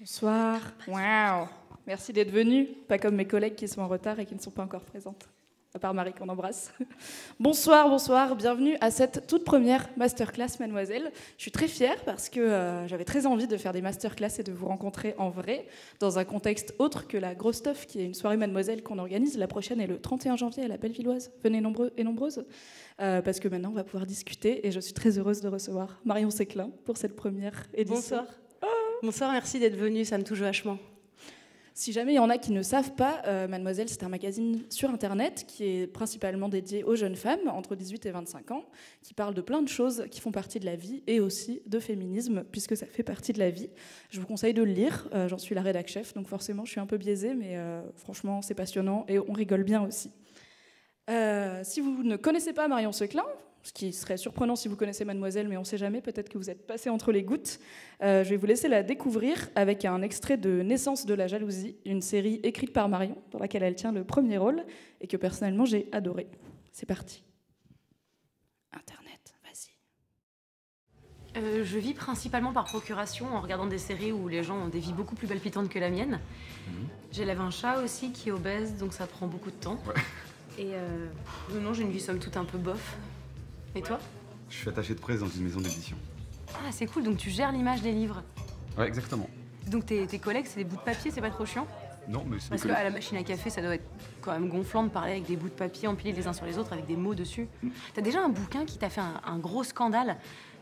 Bonsoir. Waouh. Merci d'être venus. Pas comme mes collègues qui sont en retard et qui ne sont pas encore présentes. À part Marie qu'on embrasse. Bonsoir, bonsoir. Bienvenue à cette toute première masterclass, mademoiselle. Je suis très fière parce que j'avais très envie de faire des masterclass et de vous rencontrer en vrai, dans un contexte autre que la Grosse Stuff, qui est une soirée mademoiselle qu'on organise. La prochaine est le 31 janvier à la Bellevilloise. Venez nombreux et nombreuses. Parce que maintenant, on va pouvoir discuter et je suis très heureuse de recevoir Marion Séclin pour cette première édition. Bonsoir. Bonsoir, merci d'être venue, ça me touche vachement. Si jamais il y en a qui ne savent pas, Mademoiselle, c'est un magazine sur Internet qui est principalement dédié aux jeunes femmes entre 18 et 25 ans, qui parle de plein de choses qui font partie de la vie et aussi de féminisme, puisque ça fait partie de la vie. Je vous conseille de le lire, j'en suis la rédac chef, donc forcément je suis un peu biaisée, mais franchement c'est passionnant et on rigole bien aussi. Si vous ne connaissez pas Marion Séclin, ce qui serait surprenant si vous connaissez Mademoiselle, mais on ne sait jamais, peut-être que vous êtes passé entre les gouttes. Je vais vous laisser la découvrir avec un extrait de Naissance de la jalousie, une série écrite par Marion, dans laquelle elle tient le premier rôle, et que personnellement j'ai adoré. C'est parti. Internet, vas-y. Je vis principalement par procuration, en regardant des séries où les gens ont des vies beaucoup plus palpitantes que la mienne. J'élève un chat aussi qui est obèse, donc ça prend beaucoup de temps. Ouais. Et non, j'ai une vie somme toute un peu bof. Et toi? Je suis attaché de presse dans une maison d'édition. Ah, c'est cool, donc tu gères l'image des livres. Ouais, exactement. Donc tes collègues, c'est des bouts de papier, c'est pas trop chiant? Non, mais c'est... Parce qu'à la machine à café, ça doit être quand même gonflant de parler avec des bouts de papier empilés les uns sur les autres avec des mots dessus. T'as déjà un bouquin qui t'a fait un gros scandale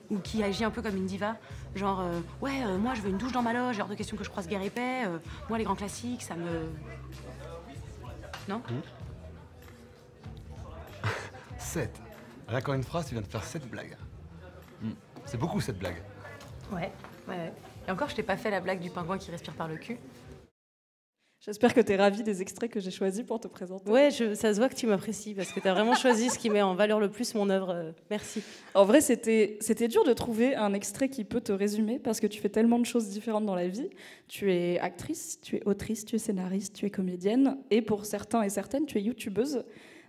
ou qui agit un peu comme une diva? Genre, moi je veux une douche dans ma loge, hors de question que je croise guerre et paix. Moi les grands classiques, ça me... Non? 7. Rien qu'en une phrase, tu viens de faire 7 blagues. C'est beaucoup, 7 blagues. Ouais. Et encore, je t'ai pas fait la blague du pingouin qui respire par le cul. J'espère que tu es ravie des extraits que j'ai choisis pour te présenter. Ouais, ça se voit que tu m'apprécies parce que tu as vraiment choisi ce qui met en valeur le plus mon œuvre. Merci. En vrai, c'était dur de trouver un extrait qui peut te résumer parce que tu fais tellement de choses différentes dans la vie. Tu es actrice, tu es autrice, tu es scénariste, tu es comédienne et pour certains et certaines, tu es youtubeuse.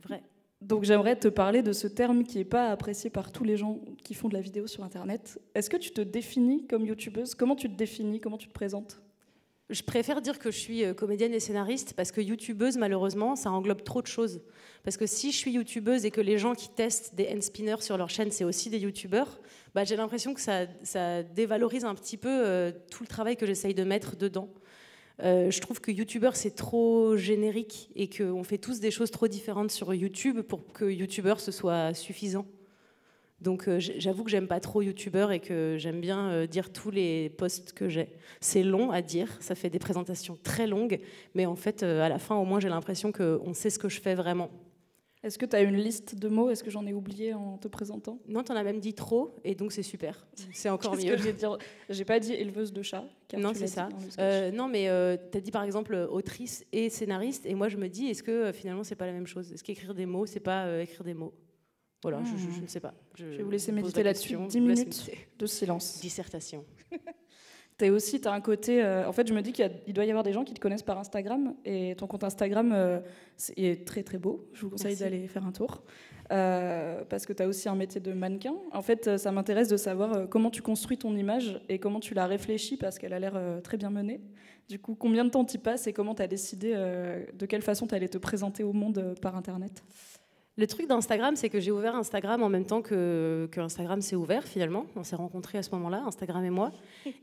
Vrai. Donc j'aimerais te parler de ce terme qui n'est pas apprécié par tous les gens qui font de la vidéo sur Internet. Est-ce que tu te définis comme youtubeuse? Comment tu te définis? Comment tu te présentes? Je préfère dire que je suis comédienne et scénariste parce que youtubeuse, malheureusement, ça englobe trop de choses. Parce que si je suis youtubeuse et que les gens qui testent des hand-spinners sur leur chaîne, c'est aussi des youtubeurs, bah, j'ai l'impression que ça dévalorise un petit peu tout le travail que j'essaye de mettre dedans. Je trouve que youtubeur c'est trop générique et qu'on fait tous des choses trop différentes sur YouTube pour que youtubeur ce soit suffisant. Donc j'avoue que j'aime pas trop youtubeur et que j'aime bien dire tous les posts que j'ai. C'est long à dire, ça fait des présentations très longues, mais en fait à la fin au moins j'ai l'impression qu'on sait ce que je fais vraiment. Est-ce que tu as une liste de mots? Est-ce que j'en ai oublié en te présentant? Non, t'en as même dit trop, et donc c'est super. C'est encore mieux. J'ai pas dit éleveuse de chat. Non, c'est ça. Non, mais t'as dit par exemple autrice et scénariste, et moi je me dis, est-ce que finalement c'est pas la même chose? Est-ce qu'écrire des mots, c'est pas écrire des mots? Voilà, je ne sais pas. Je vais vous laisser méditer là-dessus. 10 minutes de silence. Dissertation. T'as un côté... en fait, je me dis qu'il doit y avoir des gens qui te connaissent par Instagram. Et ton compte Instagram est très, très beau. Je vous conseille d'aller faire un tour. Parce que tu as aussi un métier de mannequin. En fait, ça m'intéresse de savoir comment tu construis ton image et comment tu la réfléchis parce qu'elle a l'air très bien menée. Du coup, combien de temps t'y passes et comment tu as décidé de quelle façon tu allais te présenter au monde par Internet? Le truc d'Instagram, c'est que j'ai ouvert Instagram en même temps que Instagram s'est ouvert, finalement. On s'est rencontrés à ce moment-là, Instagram et moi.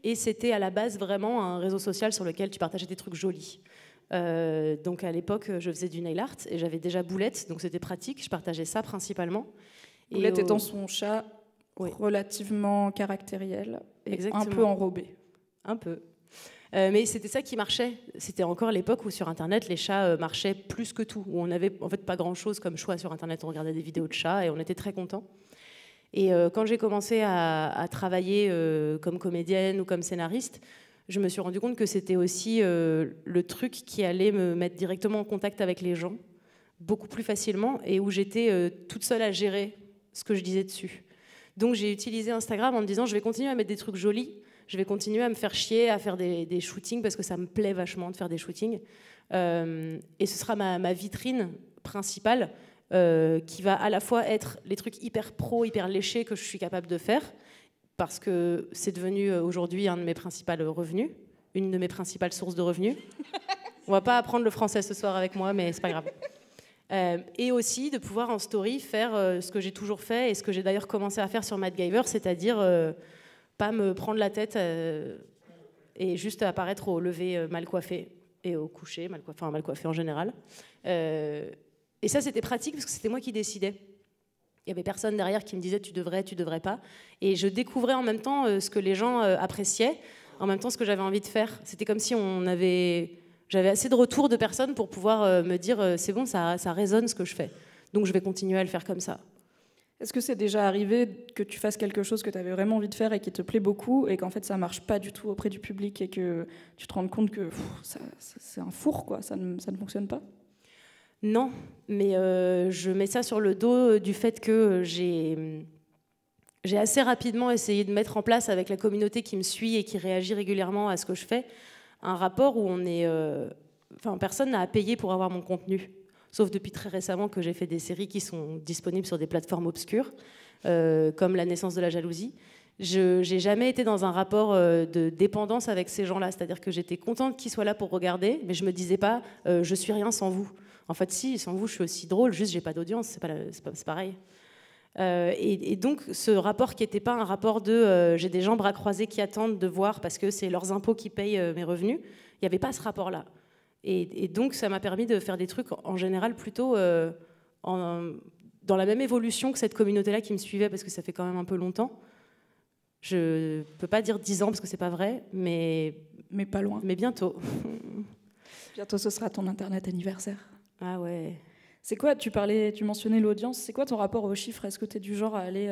Et c'était à la base vraiment un réseau social sur lequel tu partageais des trucs jolis. Donc à l'époque, je faisais du nail art et j'avais déjà Boulette, donc c'était pratique. Je partageais ça principalement. Boulette étant son chat relativement caractériel et un peu enrobé. Un peu. Mais c'était ça qui marchait. C'était encore l'époque où sur Internet, les chats marchaient plus que tout. Où on n'avait en fait pas grand-chose comme choix sur Internet. On regardait des vidéos de chats et on était très contents. Et quand j'ai commencé à travailler comme comédienne ou comme scénariste, je me suis rendu compte que c'était aussi le truc qui allait me mettre directement en contact avec les gens, beaucoup plus facilement, et où j'étais toute seule à gérer ce que je disais dessus. Donc j'ai utilisé Instagram en me disant, je vais continuer à mettre des trucs jolis, je vais continuer à me faire chier, à faire des shootings, parce que ça me plaît vachement de faire des shootings. Et ce sera ma vitrine principale, qui va à la fois être les trucs hyper pro, hyper léchés que je suis capable de faire, parce que c'est devenu aujourd'hui un de mes principaux revenus, une de mes principales sources de revenus. On va pas apprendre le français ce soir avec moi, mais c'est pas grave. Et aussi de pouvoir en story faire ce que j'ai toujours fait et ce que j'ai d'ailleurs commencé à faire sur MacGyver, c'est-à-dire pas me prendre la tête et juste apparaître au lever mal coiffé et au coucher mal coiffé en général. Et ça, c'était pratique parce que c'était moi qui décidais. Il y avait personne derrière qui me disait tu devrais pas. Et je découvrais en même temps ce que les gens appréciaient, en même temps ce que j'avais envie de faire. C'était comme si j'avais assez de retours de personnes pour pouvoir me dire c'est bon, ça résonne ce que je fais. Donc je vais continuer à le faire comme ça. Est-ce que c'est déjà arrivé que tu fasses quelque chose que tu avais vraiment envie de faire et qui te plaît beaucoup et qu'en fait ça marche pas du tout auprès du public et que tu te rends compte que c'est un four, quoi, ça ne fonctionne pas? Non, mais je mets ça sur le dos du fait que j'ai assez rapidement essayé de mettre en place avec la communauté qui me suit et qui réagit régulièrement à ce que je fais un rapport où personne n'a à payer pour avoir mon contenu. Sauf depuis très récemment que j'ai fait des séries qui sont disponibles sur des plateformes obscures, comme La naissance de la jalousie. Je n'ai jamais été dans un rapport de dépendance avec ces gens-là. C'est-à-dire que j'étais contente qu'ils soient là pour regarder, mais je ne me disais pas « je suis rien sans vous ». En fait, si, sans vous, je suis aussi drôle, juste j'ai pas d'audience, c'est pareil. Et donc, ce rapport qui n'était pas un rapport de j'ai des gens bras croisés qui attendent de voir parce que c'est leurs impôts qui payent mes revenus, il n'y avait pas ce rapport-là. Et donc, ça m'a permis de faire des trucs, en général, plutôt dans la même évolution que cette communauté-là qui me suivait, parce que ça fait quand même un peu longtemps. Je ne peux pas dire 10 ans, parce que c'est pas vrai, mais pas loin. Mais bientôt. Bientôt, ce sera ton Internet anniversaire. Ah ouais. C'est quoi, tu mentionnais l'audience, c'est quoi ton rapport aux chiffres? Est-ce que tu es du genre à aller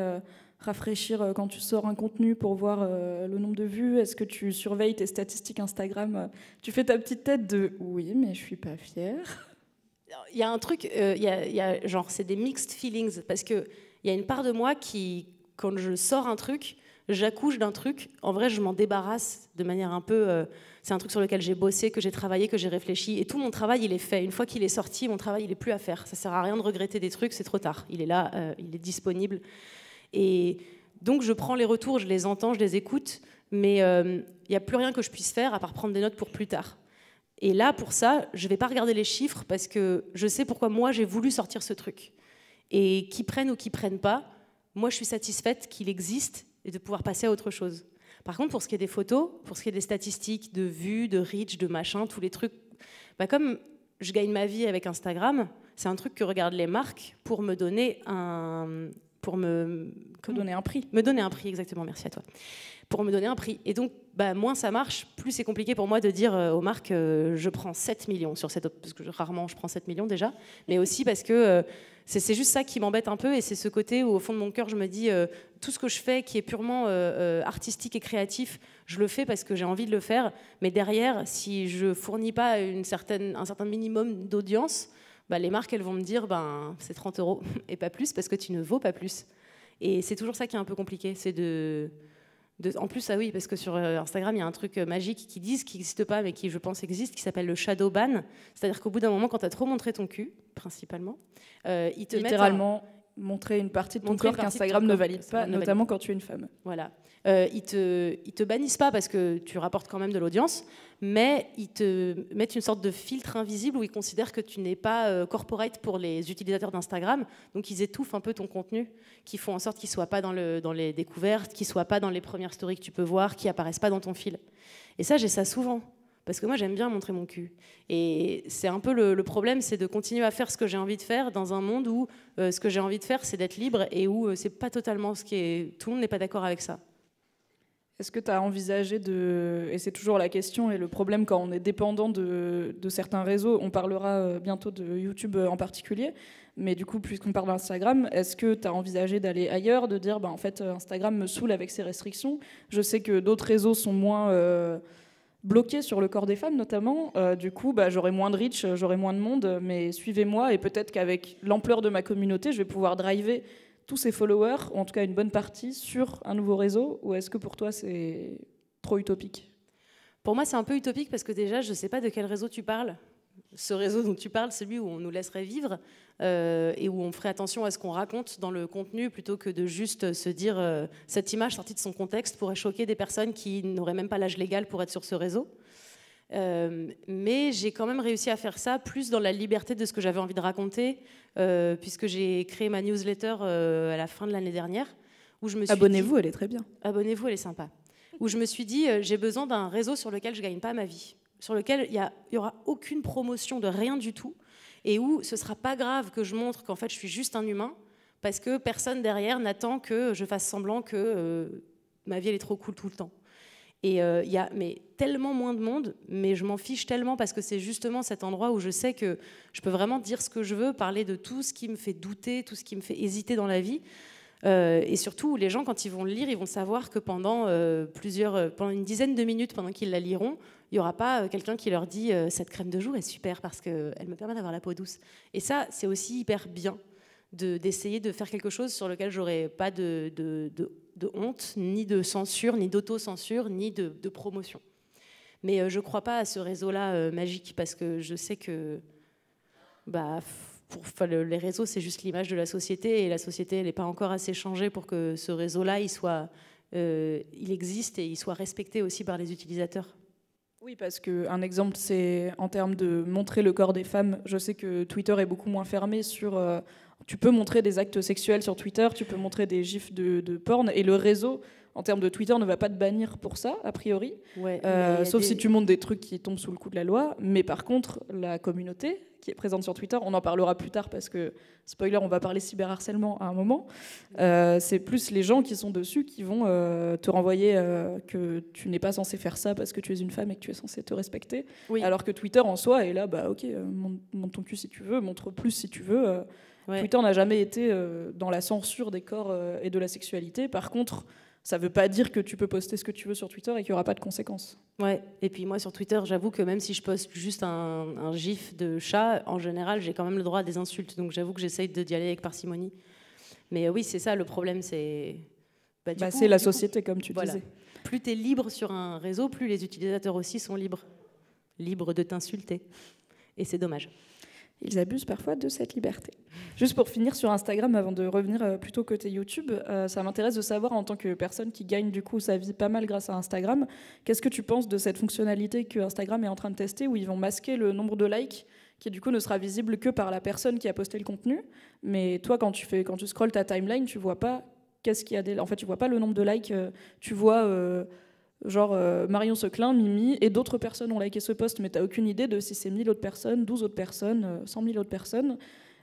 rafraîchir quand tu sors un contenu pour voir le nombre de vues? Est-ce que tu surveilles tes statistiques Instagram? Tu fais ta petite tête de « oui, mais je suis pas fière ». Il y a un truc, genre c'est des mixed feelings, parce qu'il y a une part de moi qui, quand je sors un truc, j'accouche d'un truc, en vrai je m'en débarrasse de manière un peu... c'est un truc sur lequel j'ai bossé, que j'ai travaillé, que j'ai réfléchi, et tout mon travail il est fait. Une fois qu'il est sorti, mon travail il est plus à faire. Ça sert à rien de regretter des trucs, c'est trop tard. Il est là, il est disponible. Et donc je prends les retours, je les entends, je les écoute, mais il n'y a plus rien que je puisse faire à part prendre des notes pour plus tard. Et là, pour ça, je ne vais pas regarder les chiffres parce que je sais pourquoi moi j'ai voulu sortir ce truc. Et qu'ils prennent ou qu'ils prennent pas, moi je suis satisfaite qu'il existe et de pouvoir passer à autre chose. Par contre, pour ce qui est des photos, pour ce qui est des statistiques, de vues, de reach, de machin, tous les trucs, comme je gagne ma vie avec Instagram, c'est un truc que regardent les marques pour me donner donner un prix. Me donner un prix, exactement, merci à toi. Pour me donner un prix. Et donc, moins ça marche, plus c'est compliqué pour moi de dire aux marques je prends 7 millions sur cette... Parce que rarement je prends 7 millions déjà, mais aussi parce que c'est juste ça qui m'embête un peu, et c'est ce côté où au fond de mon cœur je me dis tout ce que je fais qui est purement artistique et créatif, je le fais parce que j'ai envie de le faire, mais derrière, si je fournis pas un certain minimum d'audience, les marques elles vont me dire c'est 30 € et pas plus parce que tu ne vaux pas plus. Et c'est toujours ça qui est un peu compliqué, c'est en plus, oui, parce que sur Instagram, il y a un truc magique qui disent qui n'existe pas, mais qui, je pense, existe, qui s'appelle le shadow ban. C'est-à-dire qu'au bout d'un moment, quand tu as trop montré ton cul, principalement, ils te littéralement montrer une partie de ton corps qu'Instagram ne valide pas, notamment quand tu es une femme. Voilà. Ils te bannissent pas parce que tu rapportes quand même de l'audience, mais ils te mettent une sorte de filtre invisible où ils considèrent que tu n'es pas corporate pour les utilisateurs d'Instagram, donc ils étouffent un peu ton contenu, qui font en sorte qu'il ne soit pas dans les découvertes, qu'il ne soit pas dans les premières stories que tu peux voir, qu'il n'apparaisse pas dans ton fil. Et ça, j'ai ça souvent, parce que moi j'aime bien montrer mon cul. Et c'est un peu le problème, c'est de continuer à faire ce que j'ai envie de faire dans un monde où ce que j'ai envie de faire, c'est d'être libre, et où c'est pas totalement tout le monde n'est pas d'accord avec ça. Est-ce que tu as envisagé et c'est toujours la question et le problème quand on est dépendant de certains réseaux, on parlera bientôt de YouTube en particulier, mais du coup, puisqu'on parle d'Instagram, est-ce que tu as envisagé d'aller ailleurs, de dire, en fait, Instagram me saoule avec ses restrictions? Je sais que d'autres réseaux sont moins bloqués sur le corps des femmes, notamment. Du coup, j'aurai moins de reach, j'aurai moins de monde, mais suivez-moi, et peut-être qu'avec l'ampleur de ma communauté, je vais pouvoir driver tous ces followers, ou en tout cas une bonne partie, sur un nouveau réseau, ou est-ce que pour toi c'est trop utopique? Pour moi c'est un peu utopique parce que déjà je ne sais pas de quel réseau tu parles. Ce réseau dont tu parles, celui où on nous laisserait vivre et où on ferait attention à ce qu'on raconte dans le contenu plutôt que de juste se dire cette image sortie de son contexte pourrait choquer des personnes qui n'auraient même pas l'âge légal pour être sur ce réseau. Mais j'ai quand même réussi à faire ça plus dans la liberté de ce que j'avais envie de raconter, puisque j'ai créé ma newsletter à la fin de l'année dernière. Où je me suis Abonnez-vous, elle est très bien. Abonnez-vous, elle est sympa. Où je me suis dit, j'ai besoin d'un réseau sur lequel je ne gagne pas ma vie, sur lequel il n'y aura aucune promotion de rien du tout, et où ce ne sera pas grave que je montre qu'en fait je suis juste un humain, parce que personne derrière n'attend que je fasse semblant que ma vie elle est trop cool tout le temps. Et il y a tellement moins de monde, mais je m'en fiche tellement parce que c'est justement cet endroit où je sais que je peux vraiment dire ce que je veux, parler de tout ce qui me fait douter, tout ce qui me fait hésiter dans la vie. Et surtout, les gens, quand ils vont le lire, ils vont savoir que pendant une dizaine de minutes, pendant qu'ils la liront, il n'y aura pas quelqu'un qui leur dit « cette crème de jour est super parce qu'elle me permet d'avoir la peau douce ». Et ça, c'est aussi hyper bien d'essayer de faire quelque chose sur lequel j'aurais pas de honte, ni de censure, ni d'autocensure, ni de promotion. Mais je ne crois pas à ce réseau-là magique parce que je sais que les réseaux, c'est juste l'image de la société et la société, elle n'est pas encore assez changée pour que ce réseau-là, il existe et il soit respecté aussi par les utilisateurs. Oui, parce qu'un exemple, c'est en termes de montrer le corps des femmes. Je sais que Twitter est beaucoup moins fermé sur... tu peux montrer des actes sexuels sur Twitter, tu peux montrer des gifs de porn, et le réseau, en termes de Twitter, ne va pas te bannir pour ça, a priori. Ouais, sauf si tu montres des trucs qui tombent sous le coup de la loi. Mais par contre, la communauté qui est présente sur Twitter, on en parlera plus tard parce que, spoiler, on va parler cyberharcèlement à un moment. C'est plus les gens qui sont dessus qui vont te renvoyer que tu n'es pas censé faire ça parce que tu es une femme et que tu es censé te respecter. Oui. Alors que Twitter en soi est là, ok, montre ton cul si tu veux, montre plus si tu veux. Ouais. Twitter n'a jamais été dans la censure des corps et de la sexualité. Par contre, ça ne veut pas dire que tu peux poster ce que tu veux sur Twitter et qu'il n'y aura pas de conséquences. Ouais. Et puis moi, sur Twitter, j'avoue que même si je poste juste un gif de chat, en général, j'ai quand même le droit à des insultes. Donc j'avoue que j'essaye d'y aller avec parcimonie. Mais oui, c'est ça, le problème, c'est... c'est la société, comme tu disais. Plus tu es libre sur un réseau, plus les utilisateurs aussi sont libres. Libres de t'insulter. Et c'est dommage. Ils abusent parfois de cette liberté. Juste pour finir sur Instagram, avant de revenir plutôt côté YouTube, ça m'intéresse de savoir, en tant que personne qui gagne du coup sa vie pas mal grâce à Instagram, qu'est-ce que tu penses de cette fonctionnalité que Instagram est en train de tester, où ils vont masquer le nombre de likes, qui du coup ne sera visible que par la personne qui a posté le contenu. Mais toi, quand tu scrolles ta timeline, tu vois pas qu'est-ce qu'il y a. En fait, tu vois pas le nombre de likes. Tu vois Marion Seclin, Mimi et d'autres personnes ont liké ce post, mais tu n'as aucune idée de si c'est 1000 autres personnes, 12 autres personnes, 100 000 autres personnes.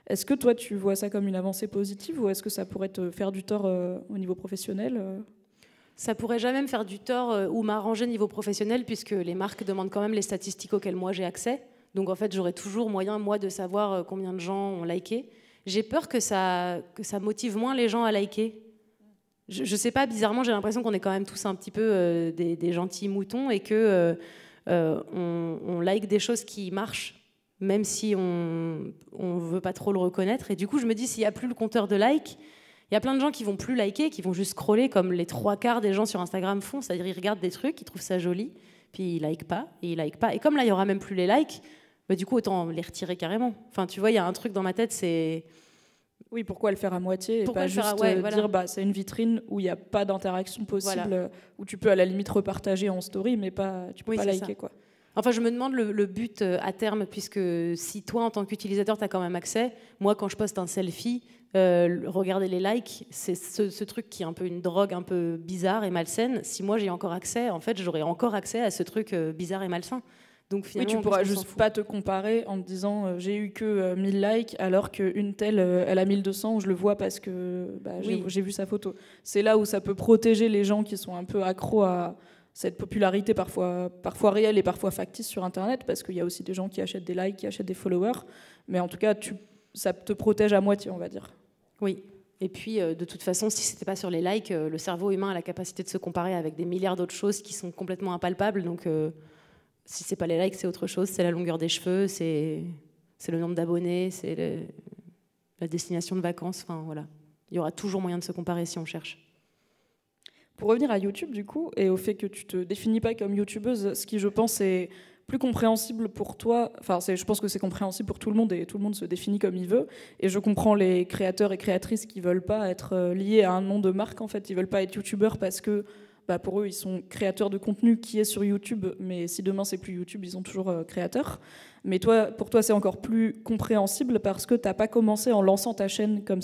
Est-ce que toi, tu vois ça comme une avancée positive ou est-ce que ça pourrait te faire du tort au niveau professionnel Ça pourrait jamais me faire du tort ou m'arranger niveau professionnel, puisque les marques demandent quand même les statistiques auxquelles moi j'ai accès. Donc en fait, j'aurais toujours moyen, moi, de savoir combien de gens ont liké. J'ai peur que ça motive moins les gens à liker. Je sais pas, bizarrement, j'ai l'impression qu'on est quand même tous un petit peu des gentils moutons et que on like des choses qui marchent, même si on veut pas trop le reconnaître. Et du coup, je me dis, s'il y a plus le compteur de likes, il y a plein de gens qui vont plus liker, qui vont juste scroller comme les 3/4 des gens sur Instagram font, c'est-à-dire ils regardent des trucs, ils trouvent ça joli, puis ils likent pas, et ils likent pas. Et comme là, il y aura même plus les likes, du coup, autant les retirer carrément. Enfin, tu vois, il y a un truc dans ma tête, c'est... Oui, pourquoi le faire à moitié et pas juste dire c'est une vitrine où il n'y a pas d'interaction possible, où tu peux à la limite repartager en story, mais tu peux pas liker, quoi. Enfin, je me demande le but à terme, puisque si toi, en tant qu'utilisateur, tu as quand même accès, moi, quand je poste un selfie, regarder les likes, c'est ce truc qui est un peu une drogue un peu bizarre et malsaine. Si moi, j'ai encore accès, en fait, j'aurai encore accès à ce truc bizarre et malsain. Donc, oui, tu pourras juste pas te comparer en te disant j'ai eu que 1000 likes alors qu'une telle elle a 1200, je le vois parce que j'ai vu sa photo. C'est là où ça peut protéger les gens qui sont un peu accros à cette popularité parfois réelle et parfois factice sur Internet, parce qu'il y a aussi des gens qui achètent des likes, qui achètent des followers, mais en tout cas ça te protège à moitié, on va dire. Oui. Et puis, de toute façon, si c'était pas sur les likes, le cerveau humain a la capacité de se comparer avec des milliards d'autres choses qui sont complètement impalpables, donc... Si c'est pas les likes, c'est autre chose, c'est la longueur des cheveux, c'est le nombre d'abonnés, c'est la destination de vacances, enfin voilà. Il y aura toujours moyen de se comparer si on cherche. Pour revenir à YouTube du coup, et au fait que tu te définis pas comme youtubeuse, ce qui je pense est plus compréhensible pour toi, enfin je pense que c'est compréhensible pour tout le monde et tout le monde se définit comme il veut, et je comprends les créateurs et créatrices qui veulent pas être liés à un nom de marque en fait, ils veulent pas être youtubeurs parce que bah, pour eux, ils sont créateurs de contenu qui est sur YouTube, mais si demain c'est plus YouTube, ils sont toujours créateurs. Mais toi, pour toi, c'est encore plus compréhensible parce que tu n'as pas commencé en lançant ta chaîne comme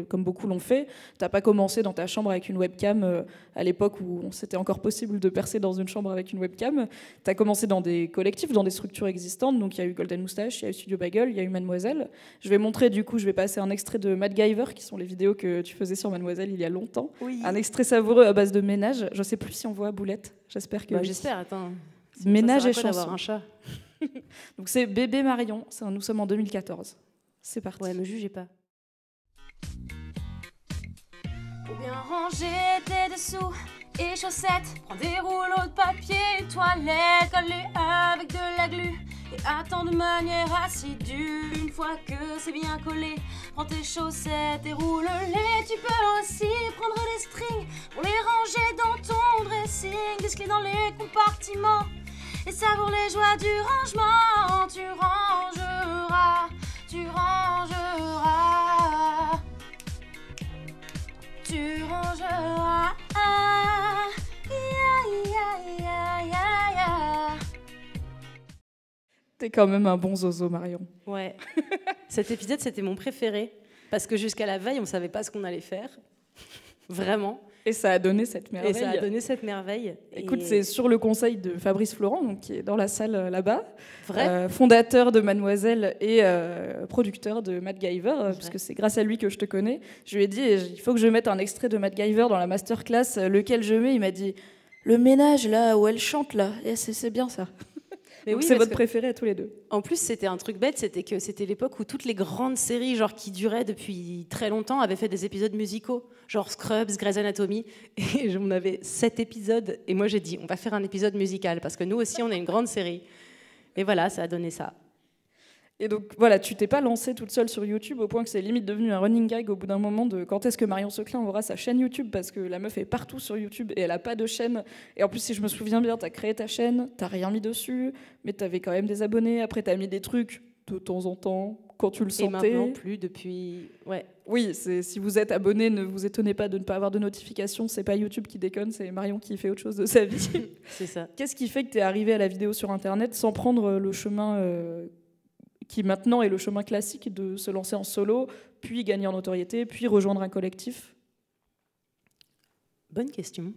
comme beaucoup l'ont fait. Tu n'as pas commencé dans ta chambre avec une webcam à l'époque où c'était encore possible de percer dans une chambre avec une webcam. Tu as commencé dans des collectifs, dans des structures existantes. Donc il y a eu Golden Moustache, il y a eu Studio Bagel, il y a eu Mademoiselle. Je vais montrer, du coup, je vais passer un extrait de MacGyver, qui sont les vidéos que tu faisais sur Mademoiselle il y a longtemps. Oui. Un extrait savoureux à base de ménage. Je ne sais plus si on voit Boulette. J'espère que. Bah, j'espère, attends. Ménage et chanson. chanson. Un chat. Donc c'est Bébé Marion, nous sommes en 2014. C'est parti. Ouais, me jugez pas. Pour bien ranger tes dessous et chaussettes, prends des rouleaux de papier toilette, colle-les avec de la glu et attends de manière assidue. Une fois que c'est bien collé, prends tes chaussettes et roule-les. Tu peux aussi prendre des strings pour les ranger dans ton dressing, glisse-les dans les compartiments et savoure les joies du rangement. Tu rangeras, tu rangeras, tu rangeras. T'es quand même un bon zozo, Marion. Ouais. Cet épisode, c'était mon préféré. Parce que jusqu'à la veille, on ne savait pas ce qu'on allait faire. Vraiment. Et ça a donné cette merveille. Et ça a donné cette merveille. Écoute, c'est sur le conseil de Fabrice Florent, donc, qui est dans la salle là-bas, Vrai fondateur de Mademoiselle et producteur de MacGyver, parce que c'est grâce à lui que je te connais. Je lui ai dit, il faut que je mette un extrait de MacGyver dans la masterclass, lequel je mets. Il m'a dit, le ménage là où elle chante là, et c'est bien ça. Mais oui, c'est votre préféré à tous les deux. En plus, c'était un truc bête, c'était que c'était l'époque où toutes les grandes séries, genre qui duraient depuis très longtemps, avaient fait des épisodes musicaux, genre Scrubs, Grey's Anatomy, et on avait 7 épisodes. Et moi, j'ai dit, on va faire un épisode musical parce que nous aussi, on est une grande série. Et voilà, ça a donné ça. Et donc voilà, tu t'es pas lancée toute seule sur YouTube au point que c'est limite devenu un running gag au bout d'un moment de quand est-ce que Marion Seclin aura sa chaîne YouTube, parce que la meuf est partout sur YouTube et elle a pas de chaîne. Et en plus, si je me souviens bien, t'as créé ta chaîne, t'as rien mis dessus, mais t'avais quand même des abonnés. Après, t'as mis des trucs de temps en temps quand tu le sentais. Et maintenant plus depuis. Ouais. Oui, si vous êtes abonné, ne vous étonnez pas de ne pas avoir de notifications. C'est pas YouTube qui déconne, c'est Marion qui fait autre chose de sa vie. C'est ça. Qu'est-ce qui fait que t'es arrivée à la vidéo sur Internet sans prendre le chemin qui maintenant est le chemin classique de se lancer en solo, puis gagner en notoriété, puis rejoindre un collectif? Bonne question.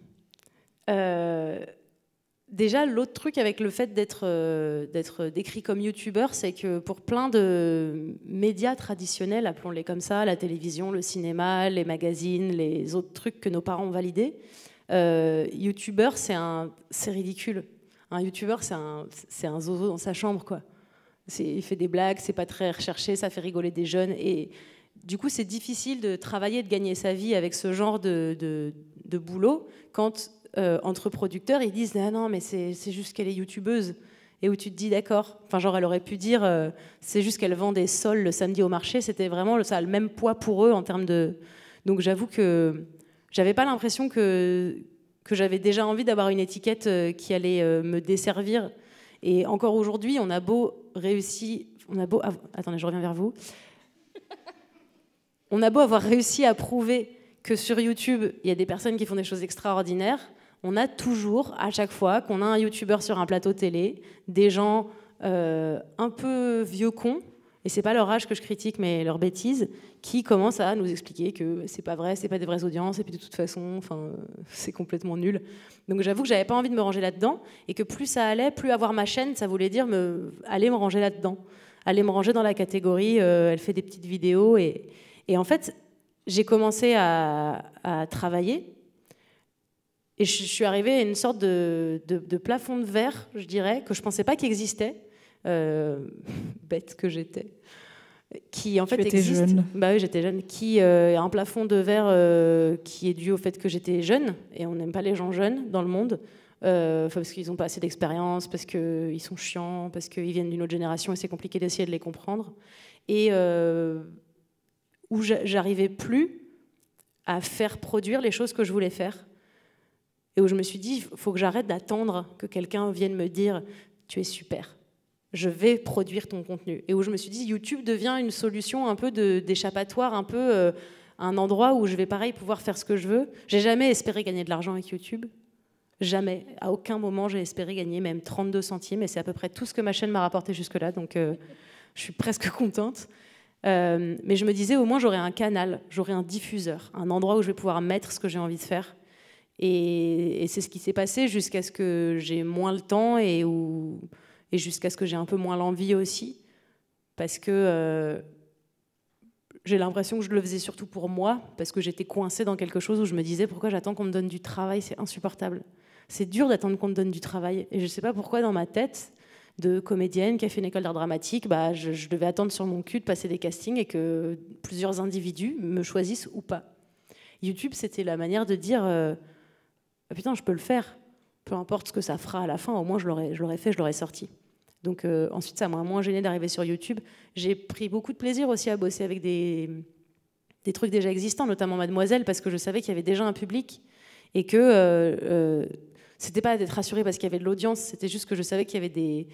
Déjà, l'autre truc avec le fait d'être décrit comme youtubeur, c'est que pour plein de médias traditionnels, appelons-les comme ça, la télévision, le cinéma, les magazines, les autres trucs que nos parents ont validés, youtubeur, c'est ridicule. Un youtubeur, c'est un zozo dans sa chambre, quoi. Il fait des blagues, c'est pas très recherché, ça fait rigoler des jeunes. Et du coup, c'est difficile de travailler, de gagner sa vie avec ce genre de boulot quand, entre producteurs, ils disent « Ah non, mais c'est juste qu'elle est youtubeuse ». Et où tu te dis « D'accord ». Enfin, genre, elle aurait pu dire « C'est juste qu'elle vend des sols le samedi au marché ». C'était vraiment ça a le même poids pour eux en termes de... Donc, j'avoue que j'avais pas l'impression que j'avais déjà envie d'avoir une étiquette qui allait me desservir. Et encore aujourd'hui, on a beau attendez, je reviens vers vous. On a beau avoir réussi à prouver que sur YouTube, il y a des personnes qui font des choses extraordinaires, on a toujours, à chaque fois qu'on a un youtubeur sur un plateau télé, des gens un peu vieux cons, et c'est pas leur âge que je critique, mais leur bêtise, qui commencent à nous expliquer que c'est pas vrai, c'est pas des vraies audiences, et puis de toute façon, c'est complètement nul. Donc j'avoue que j'avais pas envie de me ranger là-dedans, et que plus ça allait, plus avoir ma chaîne, ça voulait dire aller me ranger là-dedans, aller me ranger dans la catégorie, elle fait des petites vidéos, et en fait, j'ai commencé à travailler, et je suis arrivée à une sorte de plafond de verre, je dirais, que je pensais pas qu'il existait. Bête que j'étais, qui en fait existe. Jeune. Bah oui, j'étais jeune. Qui un plafond de verre qui est dû au fait que j'étais jeune, et on n'aime pas les gens jeunes dans le monde, parce qu'ils n'ont pas assez d'expérience, parce qu'ils sont chiants, parce qu'ils viennent d'une autre génération et c'est compliqué d'essayer de les comprendre. Et où j'arrivais plus à faire produire les choses que je voulais faire. Et où je me suis dit, il faut que j'arrête d'attendre que quelqu'un vienne me dire « tu es super ». Je vais produire ton contenu. Et où je me suis dit, YouTube devient une solution un peu d'échappatoire, un peu un endroit où je vais pareil pouvoir faire ce que je veux. J'ai jamais espéré gagner de l'argent avec YouTube. Jamais, à aucun moment, j'ai espéré gagner même 32 centimes. Et c'est à peu près tout ce que ma chaîne m'a rapporté jusque-là. Donc, je suis presque contente. Mais je me disais, au moins, j'aurai un canal, j'aurai un diffuseur, un endroit où je vais pouvoir mettre ce que j'ai envie de faire. Et c'est ce qui s'est passé jusqu'à ce que j'ai moins le temps et jusqu'à ce que j'ai un peu moins l'envie aussi. Parce que j'ai l'impression que je le faisais surtout pour moi, parce que j'étais coincée dans quelque chose où je me disais, pourquoi j'attends qu'on me donne du travail, c'est insupportable. C'est dur d'attendre qu'on te donne du travail. Et je ne sais pas pourquoi, dans ma tête de comédienne qui a fait une école d'art dramatique, je devais attendre sur mon cul de passer des castings et que plusieurs individus me choisissent ou pas. YouTube, c'était la manière de dire putain, je peux le faire. Peu importe ce que ça fera à la fin, au moins je l'aurais fait, je l'aurais sorti. Donc ensuite, ça m'a moins gêné d'arriver sur YouTube. J'ai pris beaucoup de plaisir aussi à bosser avec des trucs déjà existants, notamment Mademoiselle, parce que je savais qu'il y avait déjà un public et que c'était pas d'être rassurée parce qu'il y avait de l'audience, c'était juste que je savais qu'il y avait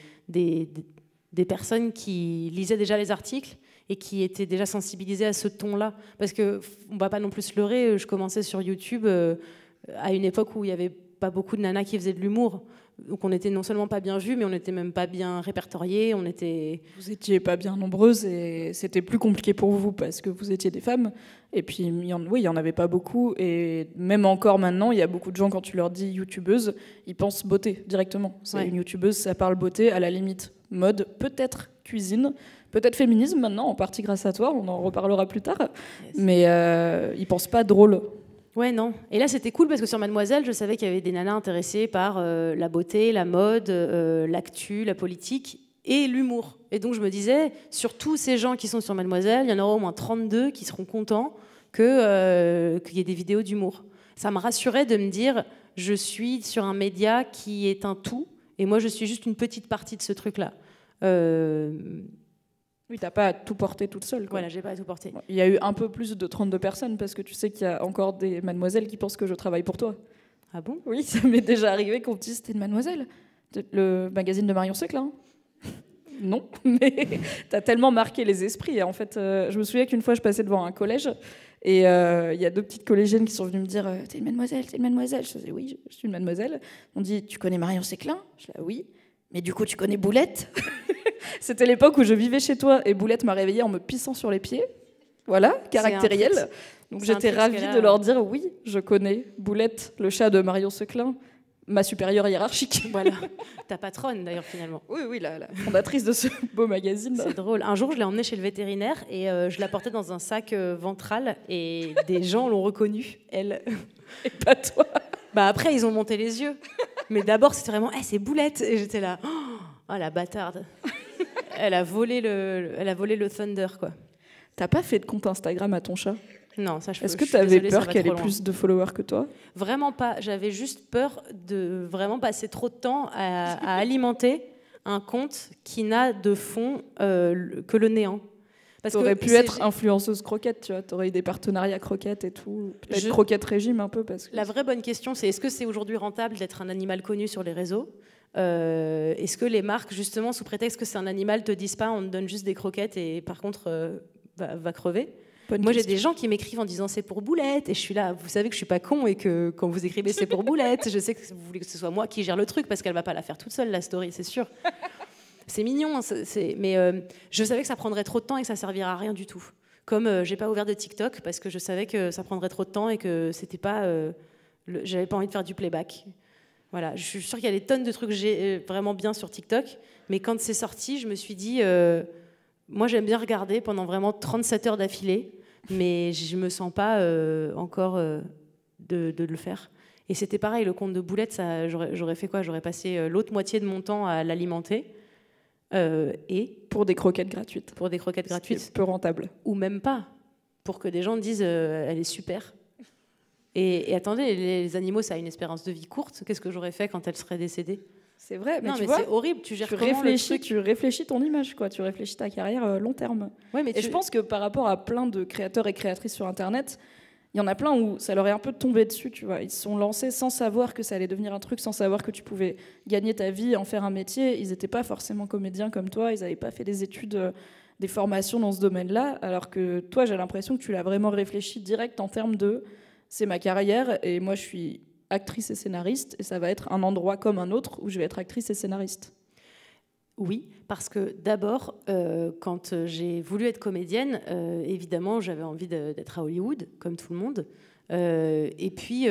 des personnes qui lisaient déjà les articles et qui étaient déjà sensibilisées à ce ton-là. Parce qu'on ne va pas non plus se leurrer, je commençais sur YouTube à une époque où il n'y avait pas beaucoup de nanas qui faisaient de l'humour. Donc on était non seulement pas bien vus, mais on n'était même pas bien répertoriés. Vous étiez pas bien nombreuses et c'était plus compliqué pour vous parce que vous étiez des femmes. Et puis, il y en avait pas beaucoup. Et même encore maintenant, il y a beaucoup de gens, quand tu leur dis youtubeuse, ils pensent beauté directement. C'est une youtubeuse, ça parle beauté, à la limite mode, peut-être cuisine, peut-être féminisme maintenant, en partie grâce à toi, on en reparlera plus tard. Yes. Mais ils pensent pas drôle. Ouais, non. Et là, c'était cool parce que sur Mademoiselle, je savais qu'il y avait des nanas intéressées par la beauté, la mode, l'actu, la politique et l'humour. Et donc, je me disais, sur tous ces gens qui sont sur Mademoiselle, il y en aura au moins 32 qui seront contents qu'il y ait des vidéos d'humour. Ça me rassurait de me dire, je suis sur un média qui est un tout et moi, je suis juste une petite partie de ce truc-là. Oui, t'as pas à tout porter toute seule, quoi. Voilà, j'ai pas à tout porter. Il y a eu un peu plus de 32 personnes parce que tu sais qu'il y a encore des mademoiselles qui pensent que je travaille pour toi. Ah bon ? Oui, ça m'est déjà arrivé qu'on me dise t'es une mademoiselle, le magazine de Marion Seclin. Non, mais t'as tellement marqué les esprits. En fait, je me souviens qu'une fois je passais devant un collège et il y a deux petites collégiennes qui sont venues me dire t'es une mademoiselle, t'es une mademoiselle. Je disais oui, je suis une mademoiselle. On dit tu connais Marion Seclin ? Je dis oui. Mais du coup, tu connais Boulette ? C'était l'époque où je vivais chez toi et Boulette m'a réveillée en me pissant sur les pieds. Voilà, caractériel. Donc j'étais ravie de leur dire oui, je connais Boulette, le chat de Marion Seclin, ma supérieure hiérarchique. Voilà, ta patronne d'ailleurs finalement. Oui, la fondatrice de ce beau magazine. C'est drôle. Un jour, je l'ai emmenée chez le vétérinaire et je la portais dans un sac ventral et des gens l'ont reconnue, elle. Et pas toi. Bah après, ils ont monté les yeux. Mais d'abord, c'était vraiment c'est Boulette. Et j'étais là, oh la bâtarde. Elle a volé le Thunder, quoi. T'as pas fait de compte Instagram à ton chat ? Non, ça je Est-ce que tu avais peur qu'elle ait plus de followers que toi ? Vraiment pas. J'avais juste peur de vraiment passer trop de temps à alimenter un compte qui n'a de fond que le néant. Parce t'aurais pu être influenceuse croquette, tu vois, t'aurais eu des partenariats croquettes et tout, peut-être croquette régime un peu. Parce que... La vraie bonne question, c'est est-ce que c'est aujourd'hui rentable d'être un animal connu sur les réseaux ? Est-ce que les marques, justement, sous prétexte que c'est un animal, te disent pas on te donne juste des croquettes et par contre va crever ? Moi, j'ai des gens qui m'écrivent en disant c'est pour Boulette et je suis là, vous savez que je suis pas con et que quand vous écrivez c'est pour Boulette, je sais que vous voulez que ce soit moi qui gère le truc parce qu'elle va pas la faire toute seule la story, c'est sûr. C'est mignon, mais je savais que ça prendrait trop de temps et que ça servirait à rien du tout. Comme j'ai pas ouvert de TikTok parce que je savais que ça prendrait trop de temps et que c'était pas, j'avais pas envie de faire du playback. Voilà, je suis sûre qu'il y a des tonnes de trucs vraiment bien sur TikTok, mais quand c'est sorti, je me suis dit, moi j'aime bien regarder pendant vraiment 37 heures d'affilée, mais je me sens pas encore de le faire. Et c'était pareil, le compte de Boulette, ça, j'aurais fait quoi ? J'aurais passé l'autre moitié de mon temps à l'alimenter. Et pour des croquettes gratuites. Pour des croquettes gratuites. C'est peu rentable. Ou même pas. Pour que des gens disent elle est super. Et attendez, les animaux, ça a une espérance de vie courte. Qu'est-ce que j'aurais fait quand elle serait décédée ? C'est vrai, mais non, tu mais vois, c'est horrible. Tu réfléchis ton image, quoi. Tu réfléchis ta carrière long terme. Ouais, mais et je pense que par rapport à plein de créateurs et créatrices sur Internet, il y en a plein où ça leur est un peu tombé dessus, tu vois. Ils se sont lancés sans savoir que ça allait devenir un truc, sans savoir que tu pouvais gagner ta vie, en faire un métier. Ils n'étaient pas forcément comédiens comme toi, ils n'avaient pas fait des études, des formations dans ce domaine-là, alors que toi, j'ai l'impression que tu l'as vraiment réfléchi direct en termes de « c'est ma carrière et moi, je suis actrice et scénariste, et ça va être un endroit comme un autre où je vais être actrice et scénariste. Oui, parce que d'abord, quand j'ai voulu être comédienne, évidemment, j'avais envie d'être à Hollywood, comme tout le monde. Et puis,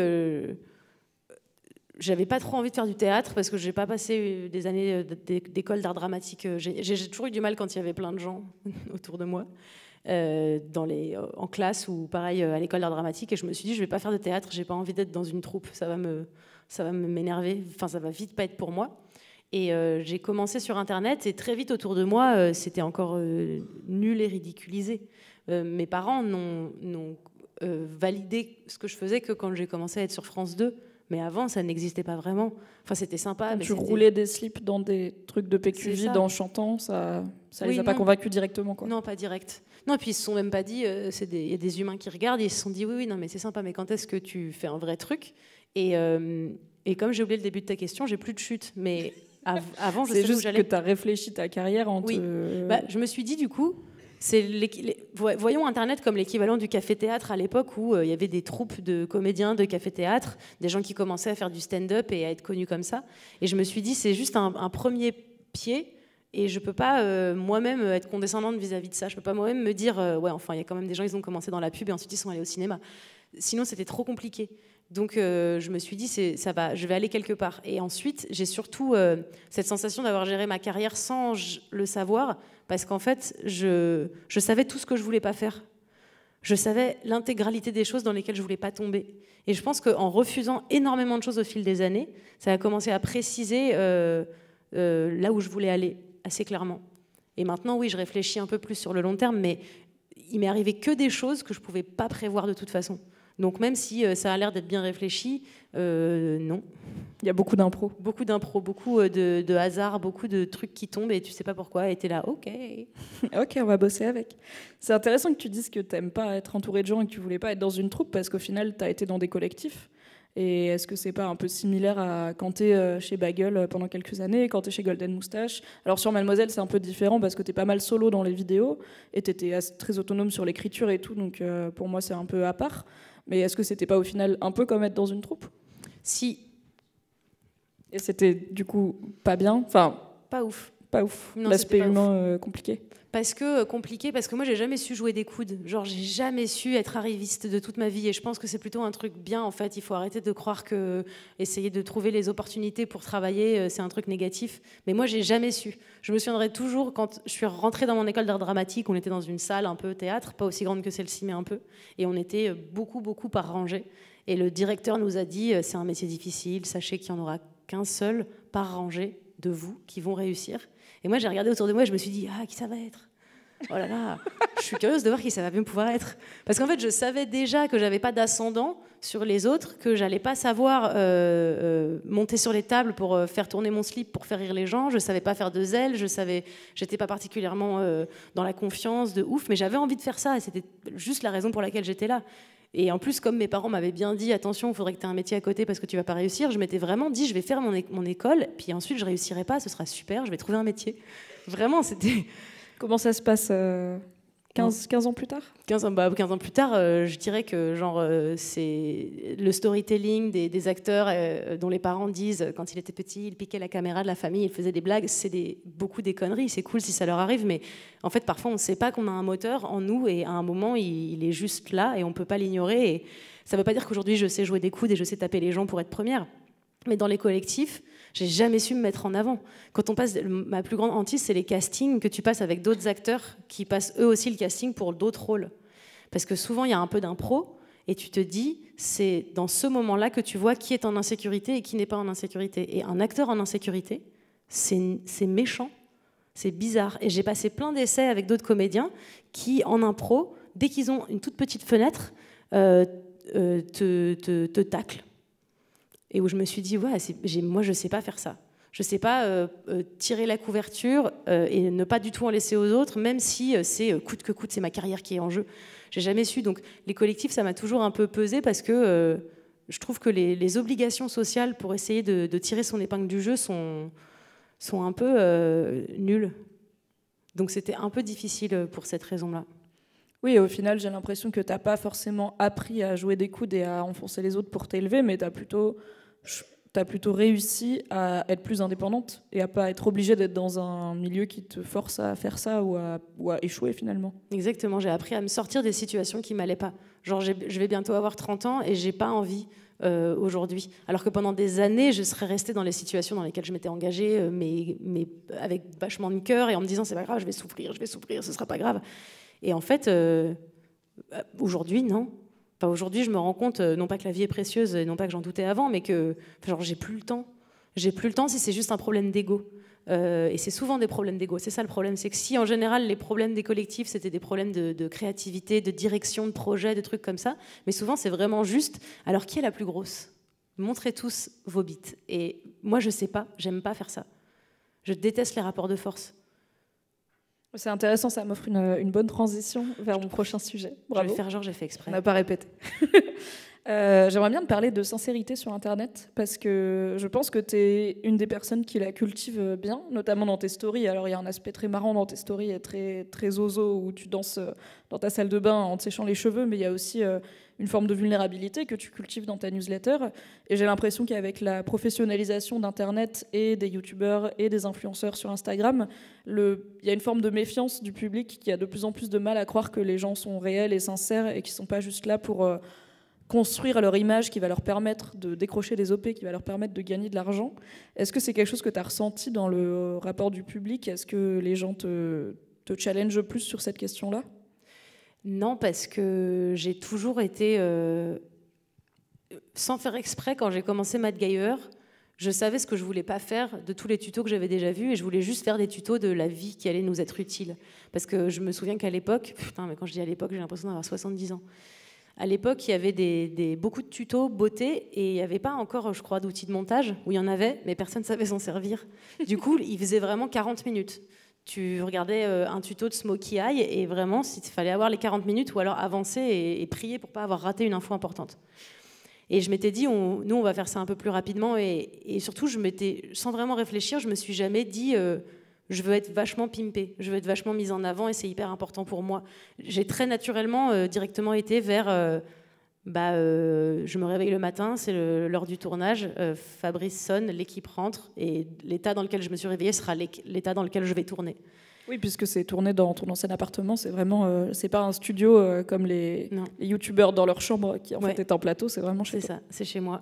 j'avais pas trop envie de faire du théâtre parce que j'ai pas passé des années d'école d'art dramatique. J'ai toujours eu du mal quand il y avait plein de gens autour de moi, en classe ou pareil à l'école d'art dramatique. Et je me suis dit, je vais pas faire de théâtre, j'ai pas envie d'être dans une troupe, ça va m'énerver. Enfin, ça va vite pas être pour moi. Et j'ai commencé sur Internet et très vite autour de moi, c'était encore nul et ridiculisé. Mes parents n'ont validé ce que je faisais que quand j'ai commencé à être sur France 2. Mais avant, ça n'existait pas vraiment. Enfin, c'était sympa. Quand tu roulais des slips dans des trucs de PQV en chantant, ça oui, les a pas convaincus directement, quoi. Non, pas direct. Non, et puis ils se sont même pas dit, il y a des humains qui regardent, et ils se sont dit, oui, non, mais c'est sympa, mais quand est-ce que tu fais un vrai truc ? Et comme j'ai oublié le début de ta question, j'ai plus de chute. Mais avant, je savais où j'allais. C'est juste que tu as réfléchi ta carrière en Oui. Je me suis dit, du coup, voyons Internet comme l'équivalent du café-théâtre à l'époque où il y avait des troupes de comédiens de café-théâtre, des gens qui commençaient à faire du stand-up et à être connus comme ça. Et je me suis dit, c'est juste un premier pied et je peux pas moi-même être condescendante vis-à-vis de ça. Je peux pas moi-même me dire, ouais, enfin, il y a quand même des gens, ils ont commencé dans la pub et ensuite ils sont allés au cinéma. Sinon, c'était trop compliqué. Donc, je me suis dit, ça va, je vais aller quelque part. Et ensuite, j'ai surtout cette sensation d'avoir géré ma carrière sans le savoir, parce qu'en fait, je savais tout ce que je voulais pas faire. Je savais l'intégralité des choses dans lesquelles je voulais pas tomber. Et je pense qu'en refusant énormément de choses au fil des années, ça a commencé à préciser là où je voulais aller, assez clairement. Et maintenant, oui, je réfléchis un peu plus sur le long terme, mais il m'est arrivé que des choses que je pouvais pas prévoir de toute façon. Donc même si ça a l'air d'être bien réfléchi, non. Il y a beaucoup d'impro. Beaucoup d'impro, beaucoup de hasard, beaucoup de trucs qui tombent et tu sais pas pourquoi, et t'es là, ok. Ok, on va bosser avec. C'est intéressant que tu dises que t'aimes pas être entouré de gens et que tu voulais pas être dans une troupe, parce qu'au final, t'as été dans des collectifs. Et est-ce que c'est pas un peu similaire à quand t'es chez Bagel pendant quelques années, quand t'es chez Golden Moustache ? Alors sur Mademoiselle, c'est un peu différent parce que t'es pas mal solo dans les vidéos et t'étais très autonome sur l'écriture et tout, donc pour moi, c'est un peu à part. Mais est-ce que c'était pas au final un peu comme être dans une troupe ? Si. Et c'était du coup pas bien ? Enfin, pas ouf. Pas ouf. Non, l'aspect humain compliqué. Parce que moi j'ai jamais su jouer des coudes. Genre j'ai jamais su être arriviste de toute ma vie et je pense que c'est plutôt un truc bien en fait. Il faut arrêter de croire que essayer de trouver les opportunités pour travailler c'est un truc négatif. Mais moi j'ai jamais su. Je me souviendrai toujours quand je suis rentrée dans mon école d'art dramatique, on était dans une salle un peu théâtre, pas aussi grande que celle-ci mais un peu, et on était beaucoup par rangée. Et le directeur nous a dit c'est un métier difficile, sachez qu'il n'y en aura qu'un seul par rangée de vous qui vont réussir. Et moi, j'ai regardé autour de moi et je me suis dit, ah, qui ça va être ? Oh là là, je suis curieuse de voir qui ça va bien pouvoir être. Parce qu'en fait, je savais déjà que j'avais pas d'ascendant sur les autres, que j'allais pas savoir monter sur les tables pour faire tourner mon slip pour faire rire les gens. Je savais pas faire de zèle, j'étais pas particulièrement dans la confiance de ouf, mais j'avais envie de faire ça et c'était juste la raison pour laquelle j'étais là. Et en plus, comme mes parents m'avaient bien dit, attention, il faudrait que tu aies un métier à côté parce que tu vas pas réussir, je m'étais vraiment dit, je vais faire mon école, puis ensuite je réussirai pas, ce sera super, je vais trouver un métier. Vraiment, c'était... Comment ça se passe 15 ans plus tard ? 15 ans plus tard, je dirais que genre, c'est le storytelling des acteurs dont les parents disent, quand il était petit, il piquait la caméra de la famille, il faisait des blagues, c'est beaucoup des conneries, c'est cool si ça leur arrive, mais en fait, parfois, on ne sait pas qu'on a un moteur en nous, et à un moment, il est juste là, et on ne peut pas l'ignorer. Et ça ne veut pas dire qu'aujourd'hui, je sais jouer des coudes et je sais taper les gens pour être première, mais dans les collectifs, j'ai jamais su me mettre en avant. Quand on passe, ma plus grande hantise, c'est les castings que tu passes avec d'autres acteurs qui passent eux aussi le casting pour d'autres rôles. Parce que souvent, il y a un peu d'impro et tu te dis, c'est dans ce moment-là que tu vois qui est en insécurité et qui n'est pas en insécurité. Et un acteur en insécurité, c'est méchant, c'est bizarre. Et j'ai passé plein d'essais avec d'autres comédiens qui, en impro, dès qu'ils ont une toute petite fenêtre, te taclent. Et où je me suis dit, ouais, moi, je ne sais pas faire ça. Je ne sais pas tirer la couverture et ne pas du tout en laisser aux autres, même si c'est coûte que coûte, c'est ma carrière qui est en jeu. Je n'ai jamais su. Donc, les collectifs, ça m'a toujours un peu pesé parce que je trouve que les obligations sociales pour essayer de tirer son épingle du jeu sont un peu nulles. Donc, c'était un peu difficile pour cette raison-là. Oui, au final, j'ai l'impression que tu n'as pas forcément appris à jouer des coudes et à enfoncer les autres pour t'élever, mais tu as plutôt réussi à être plus indépendante et à pas être obligée d'être dans un milieu qui te force à faire ça ou à échouer finalement. Exactement, j'ai appris à me sortir des situations qui m'allaient pas. Genre, je vais bientôt avoir 30 ans et j'ai pas envie aujourd'hui. Alors que pendant des années, je serais restée dans les situations dans lesquelles je m'étais engagée, mais avec vachement de cœur et en me disant c'est pas grave, je vais souffrir, ce sera pas grave. Et en fait, aujourd'hui, non. Enfin, aujourd'hui, je me rends compte, non pas que la vie est précieuse, et non pas que j'en doutais avant, mais que genre, j'ai plus le temps. J'ai plus le temps si c'est juste un problème d'ego. Et c'est souvent des problèmes d'ego. C'est ça le problème. C'est que si, en général, les problèmes des collectifs, c'était des problèmes de créativité, de direction de projet, de trucs comme ça, mais souvent, c'est vraiment juste, alors qui est la plus grosse ? Montrez tous vos bites. Et moi, je sais pas, j'aime pas faire ça. Je déteste les rapports de force. C'est intéressant, ça m'offre une bonne transition vers mon prochain sujet. Bravo. Je vais faire genre, j'ai fait exprès. On n'a pas répété. J'aimerais bien te parler de sincérité sur Internet, parce que je pense que tu es une des personnes qui la cultive bien, notamment dans tes stories. Alors, il y a un aspect très marrant dans tes stories, et très, très zozo, où tu danses dans ta salle de bain en te séchant les cheveux, mais il y a aussi une forme de vulnérabilité que tu cultives dans ta newsletter. Et j'ai l'impression qu'avec la professionnalisation d'Internet et des youtubeurs et des influenceurs sur Instagram, il y a une forme de méfiance du public qui a de plus en plus de mal à croire que les gens sont réels et sincères et qu'ils ne sont pas juste là pour construire leur image qui va leur permettre de décrocher des OP, qui va leur permettre de gagner de l'argent. Est-ce que c'est quelque chose que tu as ressenti dans le rapport du public ? Est-ce que les gens te challengent plus sur cette question-là ? Non, parce que j'ai toujours été, sans faire exprès, quand j'ai commencé MadGyver, je savais ce que je voulais pas faire de tous les tutos que j'avais déjà vus, et je voulais juste faire des tutos de la vie qui allait nous être utile. Parce que je me souviens qu'à l'époque, mais quand je dis à l'époque, j'ai l'impression d'avoir 70 ans. À l'époque, il y avait beaucoup de tutos beauté et il n'y avait pas encore, je crois, d'outils de montage, où il y en avait, mais personne ne savait s'en servir. Du coup, il faisait vraiment 40 minutes. Tu regardais un tuto de Smokey Eye et vraiment, il fallait avoir les 40 minutes ou alors avancer et prier pour ne pas avoir raté une info importante. Et je m'étais dit, nous, on va faire ça un peu plus rapidement. Et surtout, sans vraiment réfléchir, je me suis jamais dit... je veux être vachement pimpée, je veux être vachement mise en avant et c'est hyper important pour moi. J'ai très naturellement directement été vers je me réveille le matin, c'est l'heure du tournage, Fabrice sonne, l'équipe rentre et l'état dans lequel je me suis réveillée sera l'état dans lequel je vais tourner. Oui, puisque c'est tourné dans ton ancien appartement, c'est vraiment, c'est pas un studio comme les youtubeurs dans leur chambre qui en fait est en plateau, c'est vraiment chez toi. C'est ça, c'est chez moi.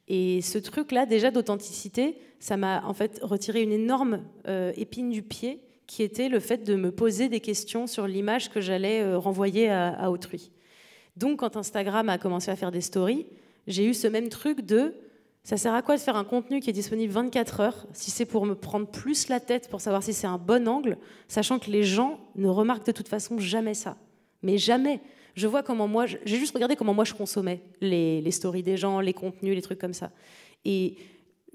Et ce truc-là, déjà d'authenticité, ça m'a en fait retiré une énorme épine du pied, qui était le fait de me poser des questions sur l'image que j'allais renvoyer à autrui. Donc, quand Instagram a commencé à faire des stories, j'ai eu ce même truc de ça sert à quoi de faire un contenu qui est disponible 24 heures si c'est pour me prendre plus la tête pour savoir si c'est un bon angle, sachant que les gens ne remarquent de toute façon jamais ça. Mais jamais. Je vois j'ai juste regardé comment moi je consommais les stories des gens, les contenus, les trucs comme ça. Et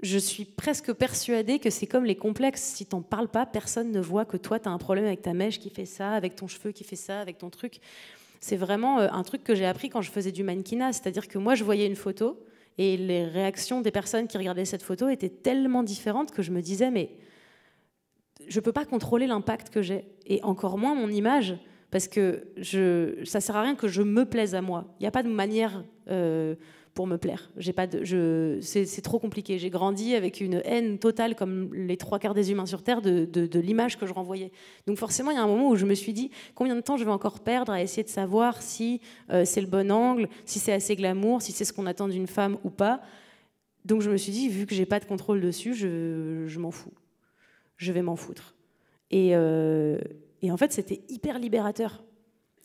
je suis presque persuadée que c'est comme les complexes. Si t'en parles pas, personne ne voit que toi, t'as un problème avec ta mèche qui fait ça, avec ton cheveu qui fait ça, avec ton truc. C'est vraiment un truc que j'ai appris quand je faisais du mannequinat. C'est-à-dire que moi, je voyais une photo et les réactions des personnes qui regardaient cette photo étaient tellement différentes que je me disais, mais je peux pas contrôler l'impact que j'ai. Et encore moins mon image. Parce que ça ne sert à rien que je me plaise à moi. Il n'y a pas de manière pour me plaire. C'est trop compliqué. J'ai grandi avec une haine totale, comme les 3/4 des humains sur Terre, de l'image que je renvoyais. Donc forcément, il y a un moment où je me suis dit, combien de temps je vais encore perdre à essayer de savoir si c'est le bon angle, si c'est assez glamour, si c'est ce qu'on attend d'une femme ou pas. Donc je me suis dit, vu que je n'ai pas de contrôle dessus, je m'en fous. Je vais m'en foutre. Et en fait, c'était hyper libérateur.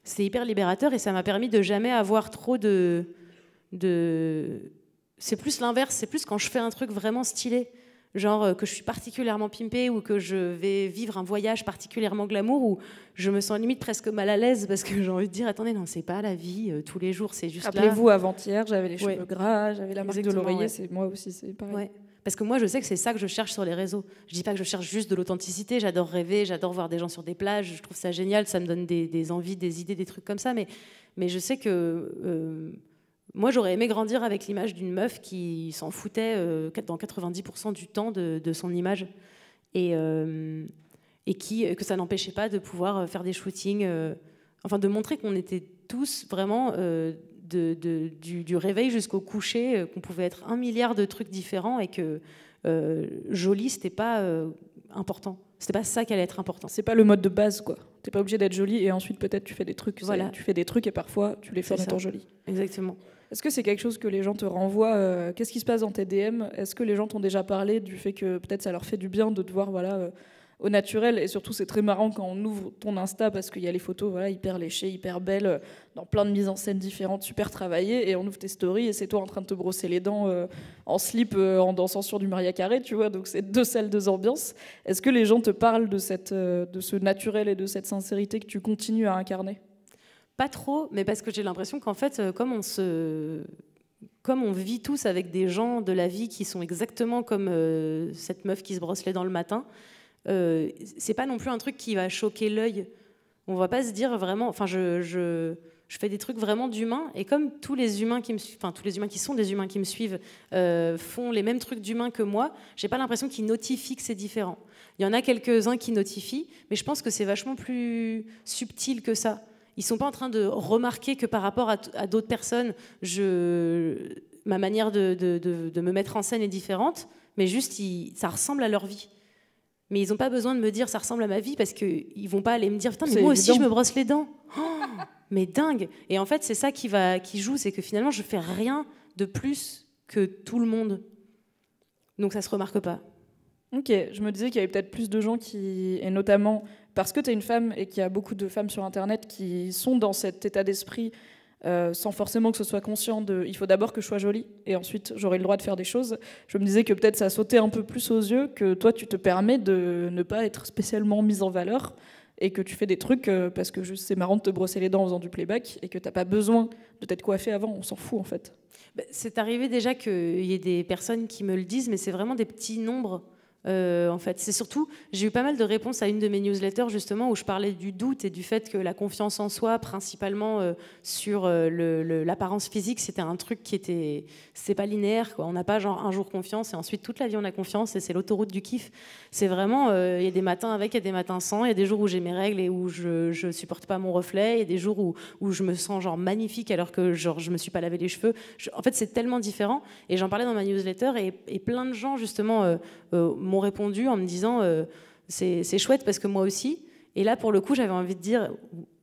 C'était hyper libérateur et ça m'a permis de jamais avoir trop de... C'est plus l'inverse, c'est plus quand je fais un truc vraiment stylé, genre que je suis particulièrement pimpée ou que je vais vivre un voyage particulièrement glamour où je me sens limite presque mal à l'aise parce que j'ai envie de dire, attendez, non, c'est pas la vie, tous les jours, c'est juste Rappelez-vous, avant-hier, j'avais les cheveux gras, j'avais la marque de l'oreiller, c'est moi aussi, c'est pareil. Ouais. Parce que moi, je sais que c'est ça que je cherche sur les réseaux. Je dis pas que je cherche juste de l'authenticité, j'adore rêver, j'adore voir des gens sur des plages, je trouve ça génial, ça me donne des envies, des idées, des trucs comme ça, mais je sais que moi, j'aurais aimé grandir avec l'image d'une meuf qui s'en foutait dans 90% du temps de son image et que ça n'empêchait pas de pouvoir faire des shootings enfin de montrer qu'on était tous vraiment du réveil jusqu'au coucher, qu'on pouvait être 1 milliard de trucs différents et que jolie, c'était pas important. C'était pas ça qui allait être important. C'est pas le mode de base, quoi. T'es pas obligé d'être jolie et ensuite peut-être tu fais des trucs. Voilà. Tu fais des trucs et parfois tu les fais en étant jolie. Exactement. Est-ce que c'est quelque chose que les gens te renvoient Qu'est-ce qui se passe dans tes DM? Est-ce que les gens t'ont déjà parlé du fait que peut-être ça leur fait du bien de te voir au naturel? Et surtout, c'est très marrant quand on ouvre ton Insta parce qu'il y a les photos hyper léchées, hyper belles, dans plein de mises en scène différentes, super travaillées. Et on ouvre tes stories et c'est toi en train de te brosser les dents en slip, en dansant sur du Maria Carré, tu vois. Donc c'est 2 salles, 2 ambiances. Est-ce que les gens te parlent de ce naturel et de cette sincérité que tu continues à incarner? Pas trop, mais parce que j'ai l'impression qu'en fait, comme on vit tous avec des gens de la vie qui sont exactement comme cette meuf qui se brosse les dents le matin, c'est pas non plus un truc qui va choquer l'œil. On va pas se dire vraiment... Enfin, je fais des trucs vraiment d'humains, et comme tous les humains qui me suivent, enfin tous les humains qui sont des humains qui me suivent font les mêmes trucs d'humains que moi, j'ai pas l'impression qu'ils notifient que c'est différent. Il y en a quelques-uns qui notifient, mais je pense que c'est vachement plus subtil que ça. Ils sont pas en train de remarquer que par rapport à d'autres personnes, ma manière de me mettre en scène est différente, mais juste ça ressemble à leur vie. Mais ils n'ont pas besoin de me dire ça ressemble à ma vie parce qu'ils vont pas aller me dire putain mais moi aussi je me brosse les dents. Oh, mais dingue. Et en fait c'est ça qui joue, c'est que finalement je fais rien de plus que tout le monde. Donc ça se remarque pas. Ok, je me disais qu'il y avait peut-être plus de gens et notamment parce que tu es une femme et qu'il y a beaucoup de femmes sur Internet qui sont dans cet état d'esprit sans forcément que ce soit conscient il faut d'abord que je sois jolie et ensuite j'aurai le droit de faire des choses. Je me disais que peut-être ça sautait un peu plus aux yeux, que toi tu te permets de ne pas être spécialement mise en valeur et que tu fais des trucs parce que juste c'est marrant de te brosser les dents en faisant du playback et que t'as pas besoin de t'être coiffée avant, on s'en fout en fait. C'est arrivé déjà qu'il y ait des personnes qui me le disent, mais c'est vraiment des petits nombres. En fait, c'est surtout, j'ai eu pas mal de réponses à une de mes newsletters justement où je parlais du doute et du fait que la confiance en soi, principalement sur l'apparence physique, c'était un truc c'est pas linéaire, quoi. On n'a pas genre un jour confiance et ensuite toute la vie on a confiance et c'est l'autoroute du kiff. C'est vraiment, il y a des matins avec, il y a des matins sans, il y a des jours où j'ai mes règles et où je supporte pas mon reflet, il y a des jours où je me sens genre magnifique alors que genre je me suis pas lavé les cheveux. En fait, c'est tellement différent et j'en parlais dans ma newsletter et plein de gens justement m'ont répondu en me disant c'est chouette parce que moi aussi. Et là, pour le coup, j'avais envie de dire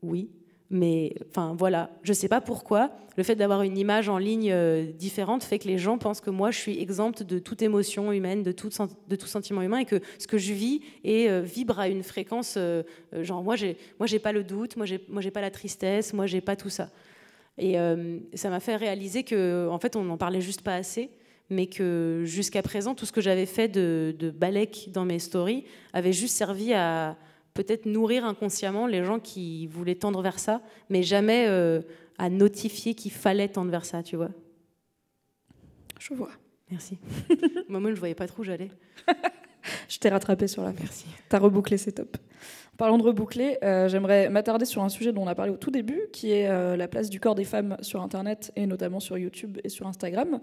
oui, mais enfin voilà, je sais pas pourquoi. Le fait d'avoir une image en ligne différente fait que les gens pensent que moi, je suis exempte de toute émotion humaine, de tout sentiment humain, et que ce que je vis vibre à une fréquence genre moi, j'ai pas le doute, moi, j'ai pas la tristesse, moi, j'ai pas tout ça. Et ça m'a fait réaliser que en fait, on n'en parlait juste pas assez. Mais que jusqu'à présent, tout ce que j'avais fait de balèque dans mes stories avait juste servi à peut-être nourrir inconsciemment les gens qui voulaient tendre vers ça, mais jamais à notifier qu'il fallait tendre vers ça, tu vois. Je vois. Merci. Moi, je ne voyais pas trop où j'allais. Je t'ai rattrapé sur la... Merci. T'as rebouclé, c'est top. En parlant de reboucler, j'aimerais m'attarder sur un sujet dont on a parlé au tout début, qui est la place du corps des femmes sur Internet, et notamment sur YouTube et sur Instagram.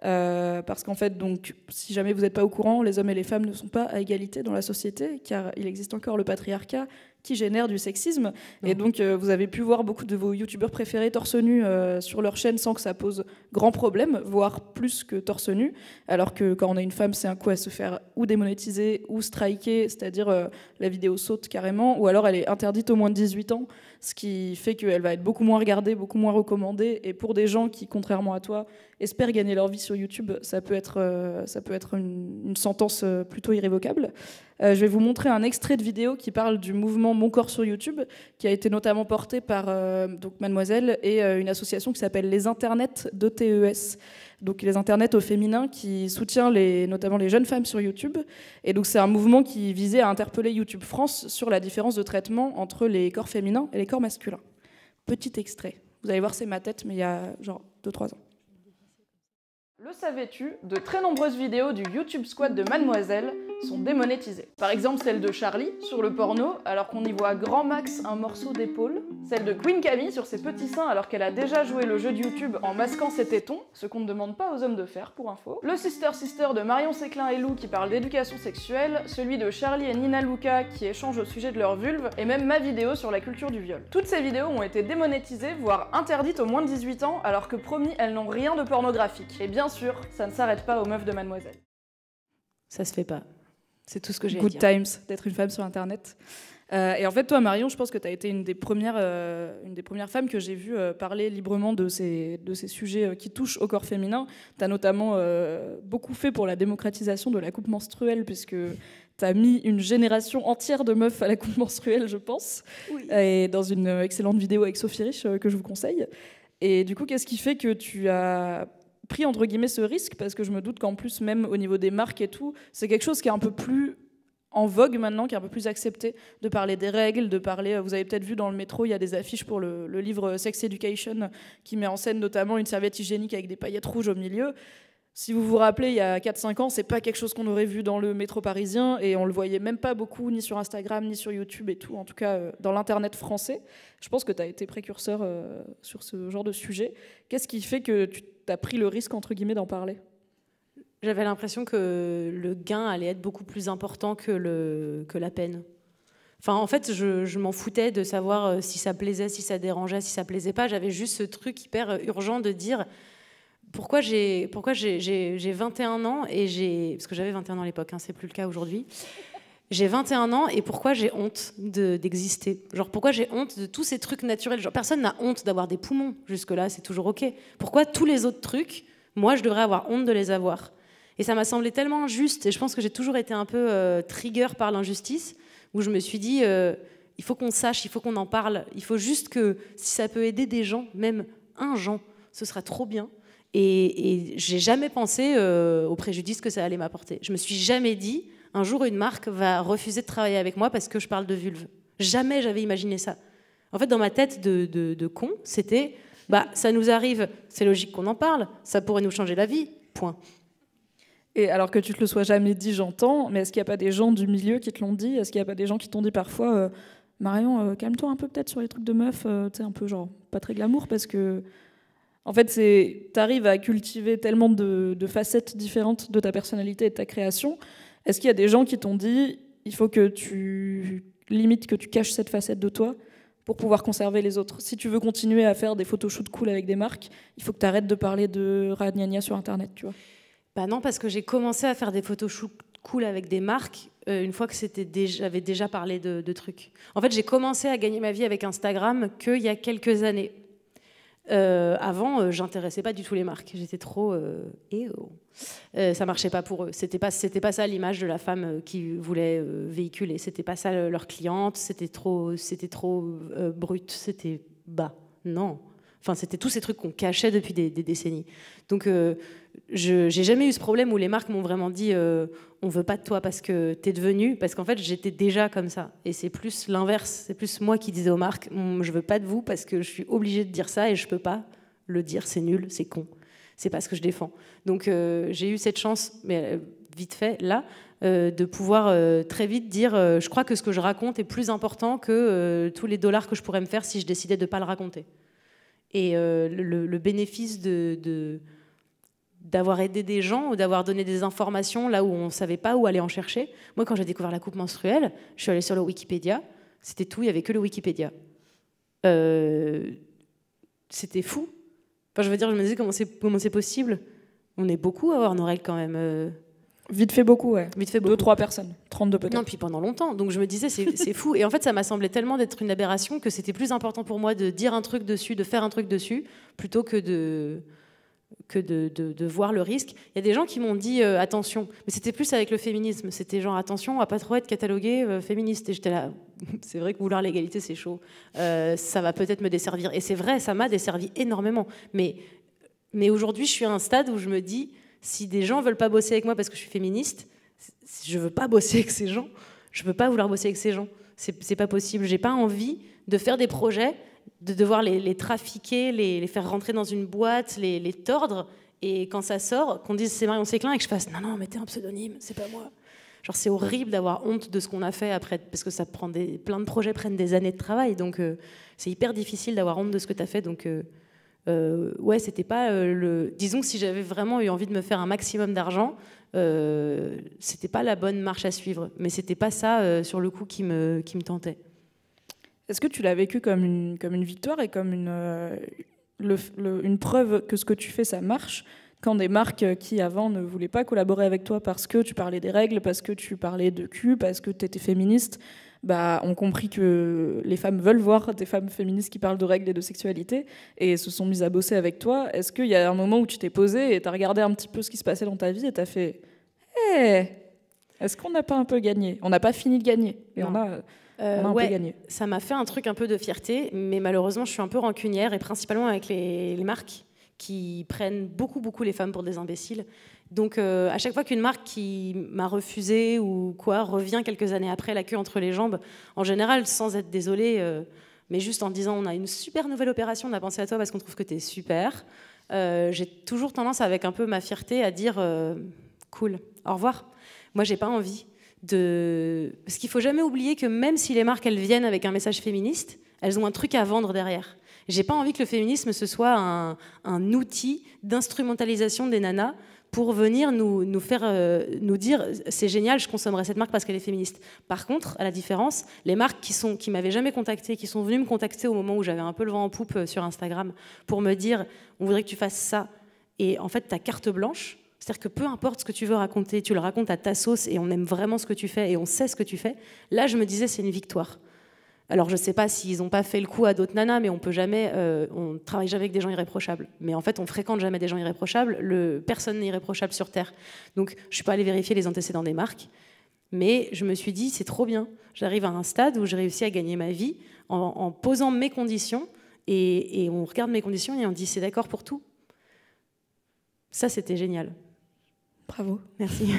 Parce qu'en fait, donc, si jamais vous n'êtes pas au courant, les hommes et les femmes ne sont pas à égalité dans la société, car il existe encore le patriarcat qui génère du sexisme. Et donc, vous avez pu voir beaucoup de vos youtubeurs préférés torse nu sur leur chaîne sans que ça pose grand problème, voire plus que torse nu. Alors que quand on est une femme, c'est un coup à se faire ou démonétiser ou striker, c'est-à-dire la vidéo saute carrément, ou alors elle est interdite aux moins de 18 ans, ce qui fait qu'elle va être beaucoup moins regardée, beaucoup moins recommandée. Et pour des gens qui, contrairement à toi, espèrent gagner leur vie sur YouTube, ça peut être une sentence plutôt irrévocable. Je vais vous montrer un extrait de vidéo qui parle du mouvement Mon Corps sur YouTube, qui a été notamment porté par donc Mademoiselle et une association qui s'appelle Les Internets d'ETES. Donc les internets au féminin qui soutient notamment les jeunes femmes sur YouTube. Et donc c'est un mouvement qui visait à interpeller YouTube France sur la différence de traitement entre les corps féminins et les corps masculins. Petit extrait. Vous allez voir, c'est ma tête, mais il y a genre 2-3 ans. Le savais-tu, de très nombreuses vidéos du YouTube Squad de Mademoiselle sont démonétisées. Par exemple celle de Charlie sur le porno alors qu'on y voit grand max un morceau d'épaule, celle de Queen Camille sur ses petits seins alors qu'elle a déjà joué le jeu de YouTube en masquant ses tétons, ce qu'on ne demande pas aux hommes de faire pour info, le Sister Sister de Marion Séclin et Lou qui parle d'éducation sexuelle, celui de Charlie et Nina Luca qui échangent au sujet de leur vulve, et même ma vidéo sur la culture du viol. Toutes ces vidéos ont été démonétisées, voire interdites aux moins de 18 ans, alors que promis, elles n'ont rien de pornographique. Et bien sûr, ça ne s'arrête pas aux meufs de Mademoiselle. Ça se fait pas. C'est tout ce que j'ai à Good dire. times d'être une femme sur Internet. Et en fait, toi, Marion, je pense que tu as été une des premières femmes que j'ai vues parler librement de ces sujets qui touchent au corps féminin. Tu as notamment beaucoup fait pour la démocratisation de la coupe menstruelle, puisque tu as mis une génération entière de meufs à la coupe menstruelle, je pense. Oui. Et dans une excellente vidéo avec Sophie Rich que je vous conseille. Et du coup, qu'est-ce qui fait que tu as pris, entre guillemets, ce risque? Parce que je me doute qu'en plus, même au niveau des marques et tout, c'est quelque chose qui est un peu plus en vogue maintenant, qui est un peu plus accepté, de parler des règles, de parler... Vous avez peut-être vu dans le métro, il y a des affiches pour le livre Sex Education qui met en scène notamment une serviette hygiénique avec des paillettes rouges au milieu. Si vous vous rappelez, il y a 4-5 ans, c'est pas quelque chose qu'on aurait vu dans le métro parisien et on le voyait même pas beaucoup, ni sur Instagram, ni sur YouTube et tout, en tout cas dans l'internet français. Je pense que tu as été précurseur sur ce genre de sujet. Qu'est-ce qui fait que tu as pris le risque, entre guillemets, d'en parler ? J'avais l'impression que le gain allait être beaucoup plus important que la peine. Enfin, en fait, je m'en foutais de savoir si ça plaisait, si ça dérangeait, si ça plaisait pas. J'avais juste ce truc hyper urgent de dire pourquoi j'ai 21 ans et parce que j'avais 21 ans à l'époque, hein, c'est plus le cas aujourd'hui. J'ai 21 ans et pourquoi j'ai honte d'exister. Genre, pourquoi j'ai honte de tous ces trucs naturels. Genre, personne n'a honte d'avoir des poumons. Jusque-là, c'est toujours OK. Pourquoi tous les autres trucs, moi, je devrais avoir honte de les avoir ? Et ça m'a semblé tellement injuste, et je pense que j'ai toujours été un peu trigger par l'injustice, où je me suis dit, il faut qu'on sache, il faut qu'on en parle, il faut juste que si ça peut aider des gens, même un gens, ce sera trop bien. Et j'ai jamais pensé au préjudice que ça allait m'apporter. Je me suis jamais dit, un jour une marque va refuser de travailler avec moi parce que je parle de vulve. Jamais j'avais imaginé ça. En fait, dans ma tête de con, c'était, ça nous arrive, c'est logique qu'on en parle, ça pourrait nous changer la vie, point. Et alors que tu te le sois jamais dit, j'entends, mais est-ce qu'il n'y a pas des gens du milieu qui te l'ont dit ? Est-ce qu'il n'y a pas des gens qui t'ont dit parfois Marion, calme-toi un peu peut-être sur les trucs de meuf, tu sais, un peu genre pas très glamour, parce que en fait, t'arrives à cultiver tellement de facettes différentes de ta personnalité et de ta création. Est-ce qu'il y a des gens qui t'ont dit il faut que tu caches cette facette de toi pour pouvoir conserver les autres ? Si tu veux continuer à faire des photoshoots cool avec des marques, il faut que tu arrêtes de parler de ragnagna sur Internet, tu vois. Non, parce que j'ai commencé à faire des photoshoots cool avec des marques une fois que j'avais déjà parlé de trucs. En fait, j'ai commencé à gagner ma vie avec Instagram qu'il y a quelques années. Avant, j'intéressais pas du tout les marques. J'étais trop ça marchait pas pour eux. C'était pas ça l'image de la femme qui voulait véhiculer. C'était pas ça leur cliente. C'était trop brut. C'était bas. Non. Enfin, c'était tous ces trucs qu'on cachait depuis des décennies. Donc, j'ai jamais eu ce problème où les marques m'ont vraiment dit on veut pas de toi parce que t'es devenu, parce qu'en fait j'étais déjà comme ça. Et c'est plus l'inverse, c'est plus moi qui disais aux marques je veux pas de vous parce que je suis obligée de dire ça et je peux pas le dire, c'est nul, c'est con, c'est pas ce que je défends. Donc j'ai eu cette chance, mais vite fait là, de pouvoir très vite dire je crois que ce que je raconte est plus important que tous les dollars que je pourrais me faire si je décidais de pas le raconter. Et le bénéfice d'avoir aidé des gens ou d'avoir donné des informations là où on ne savait pas où aller en chercher. Moi, quand j'ai découvert la coupe menstruelle, je suis allée sur le Wikipédia. C'était tout, il n'y avait que le Wikipédia. C'était fou. Enfin, je veux dire, je me disais comment c'est possible. On est beaucoup à avoir nos règles quand même. Vite fait beaucoup, ouais. Vite fait beaucoup. 2-3 personnes, 32 peut-être. Non, puis pendant longtemps. Donc je me disais, c'est fou. Et en fait, ça m'a semblé tellement d'être une aberration que c'était plus important pour moi de dire un truc dessus, de faire un truc dessus, plutôt que de voir le risque. Il y a des gens qui m'ont dit attention, mais c'était plus avec le féminisme. C'était genre attention à pas trop être catalogué féministe. Et j'étais là, c'est vrai que vouloir l'égalité, c'est chaud. Ça va peut-être me desservir. Et c'est vrai, ça m'a desservi énormément. Mais aujourd'hui, je suis à un stade où je me dis, si des gens veulent pas bosser avec moi parce que je suis féministe, je veux pas bosser avec ces gens. Je peux pas vouloir bosser avec ces gens. C'est pas possible. J'ai pas envie de faire des projets, de devoir les trafiquer, les faire rentrer dans une boîte, les tordre, et quand ça sort, qu'on dise c'est Marion Séclin et que je fasse non, mettez un pseudonyme, c'est pas moi. Genre, c'est horrible d'avoir honte de ce qu'on a fait après, parce que ça prend plein de projets prennent des années de travail, donc c'est hyper difficile d'avoir honte de ce que tu as fait. Donc, ouais, c'était pas Disons que si j'avais vraiment eu envie de me faire un maximum d'argent, c'était pas la bonne marche à suivre. Mais c'était pas ça, sur le coup, qui me tentait. Est-ce que tu l'as vécu comme une victoire et comme une preuve que ce que tu fais, ça marche, quand des marques qui avant ne voulaient pas collaborer avec toi parce que tu parlais des règles, parce que tu parlais de cul, parce que tu étais féministe, ont compris que les femmes veulent voir des femmes féministes qui parlent de règles et de sexualité et se sont mises à bosser avec toi? Est-ce qu'il y a un moment où tu t'es posé et tu as regardé un petit peu ce qui se passait dans ta vie et tu as fait hey, est-ce qu'on n'a pas un peu gagné? On n'a pas fini de gagner, et on a un peu gagné. Ça m'a fait un truc un peu de fierté, mais malheureusement je suis un peu rancunière, et principalement avec les marques qui prennent beaucoup les femmes pour des imbéciles. Donc à chaque fois qu'une marque qui m'a refusé ou quoi revient quelques années après la queue entre les jambes, en général sans être désolée, mais juste en disant on a une super nouvelle opération, on a pensé à toi parce qu'on trouve que t'es super, j'ai toujours tendance avec un peu ma fierté à dire cool, au revoir. Moi j'ai pas envie parce qu'il faut jamais oublier que même si les marques elles viennent avec un message féministe, elles ont un truc à vendre derrière. J'ai pas envie que le féminisme ce soit un outil d'instrumentalisation des nanas pour venir nous faire nous dire c'est génial, je consommerai cette marque parce qu'elle est féministe. Par contre, à la différence, les marques qui m'avaient jamais contactée, qui sont venues me contacter au moment où j'avais un peu le vent en poupe sur Instagram pour me dire on voudrait que tu fasses ça, et en fait ta carte blanche, c'est-à-dire que peu importe ce que tu veux raconter, tu le racontes à ta sauce et on aime vraiment ce que tu fais et on sait ce que tu fais. Là, je me disais c'est une victoire. Alors, je ne sais pas s'ils n'ont pas fait le coup à d'autres nanas, mais on ne travaille jamais avec des gens irréprochables. Mais en fait, on fréquente jamais des gens irréprochables. Personne n'est irréprochable sur Terre. Donc, je ne suis pas allée vérifier les antécédents des marques. Mais je me suis dit, c'est trop bien. J'arrive à un stade où j'ai réussi à gagner ma vie en posant mes conditions. Et on regarde mes conditions et on dit, c'est d'accord pour tout. Ça, c'était génial. Bravo. Merci.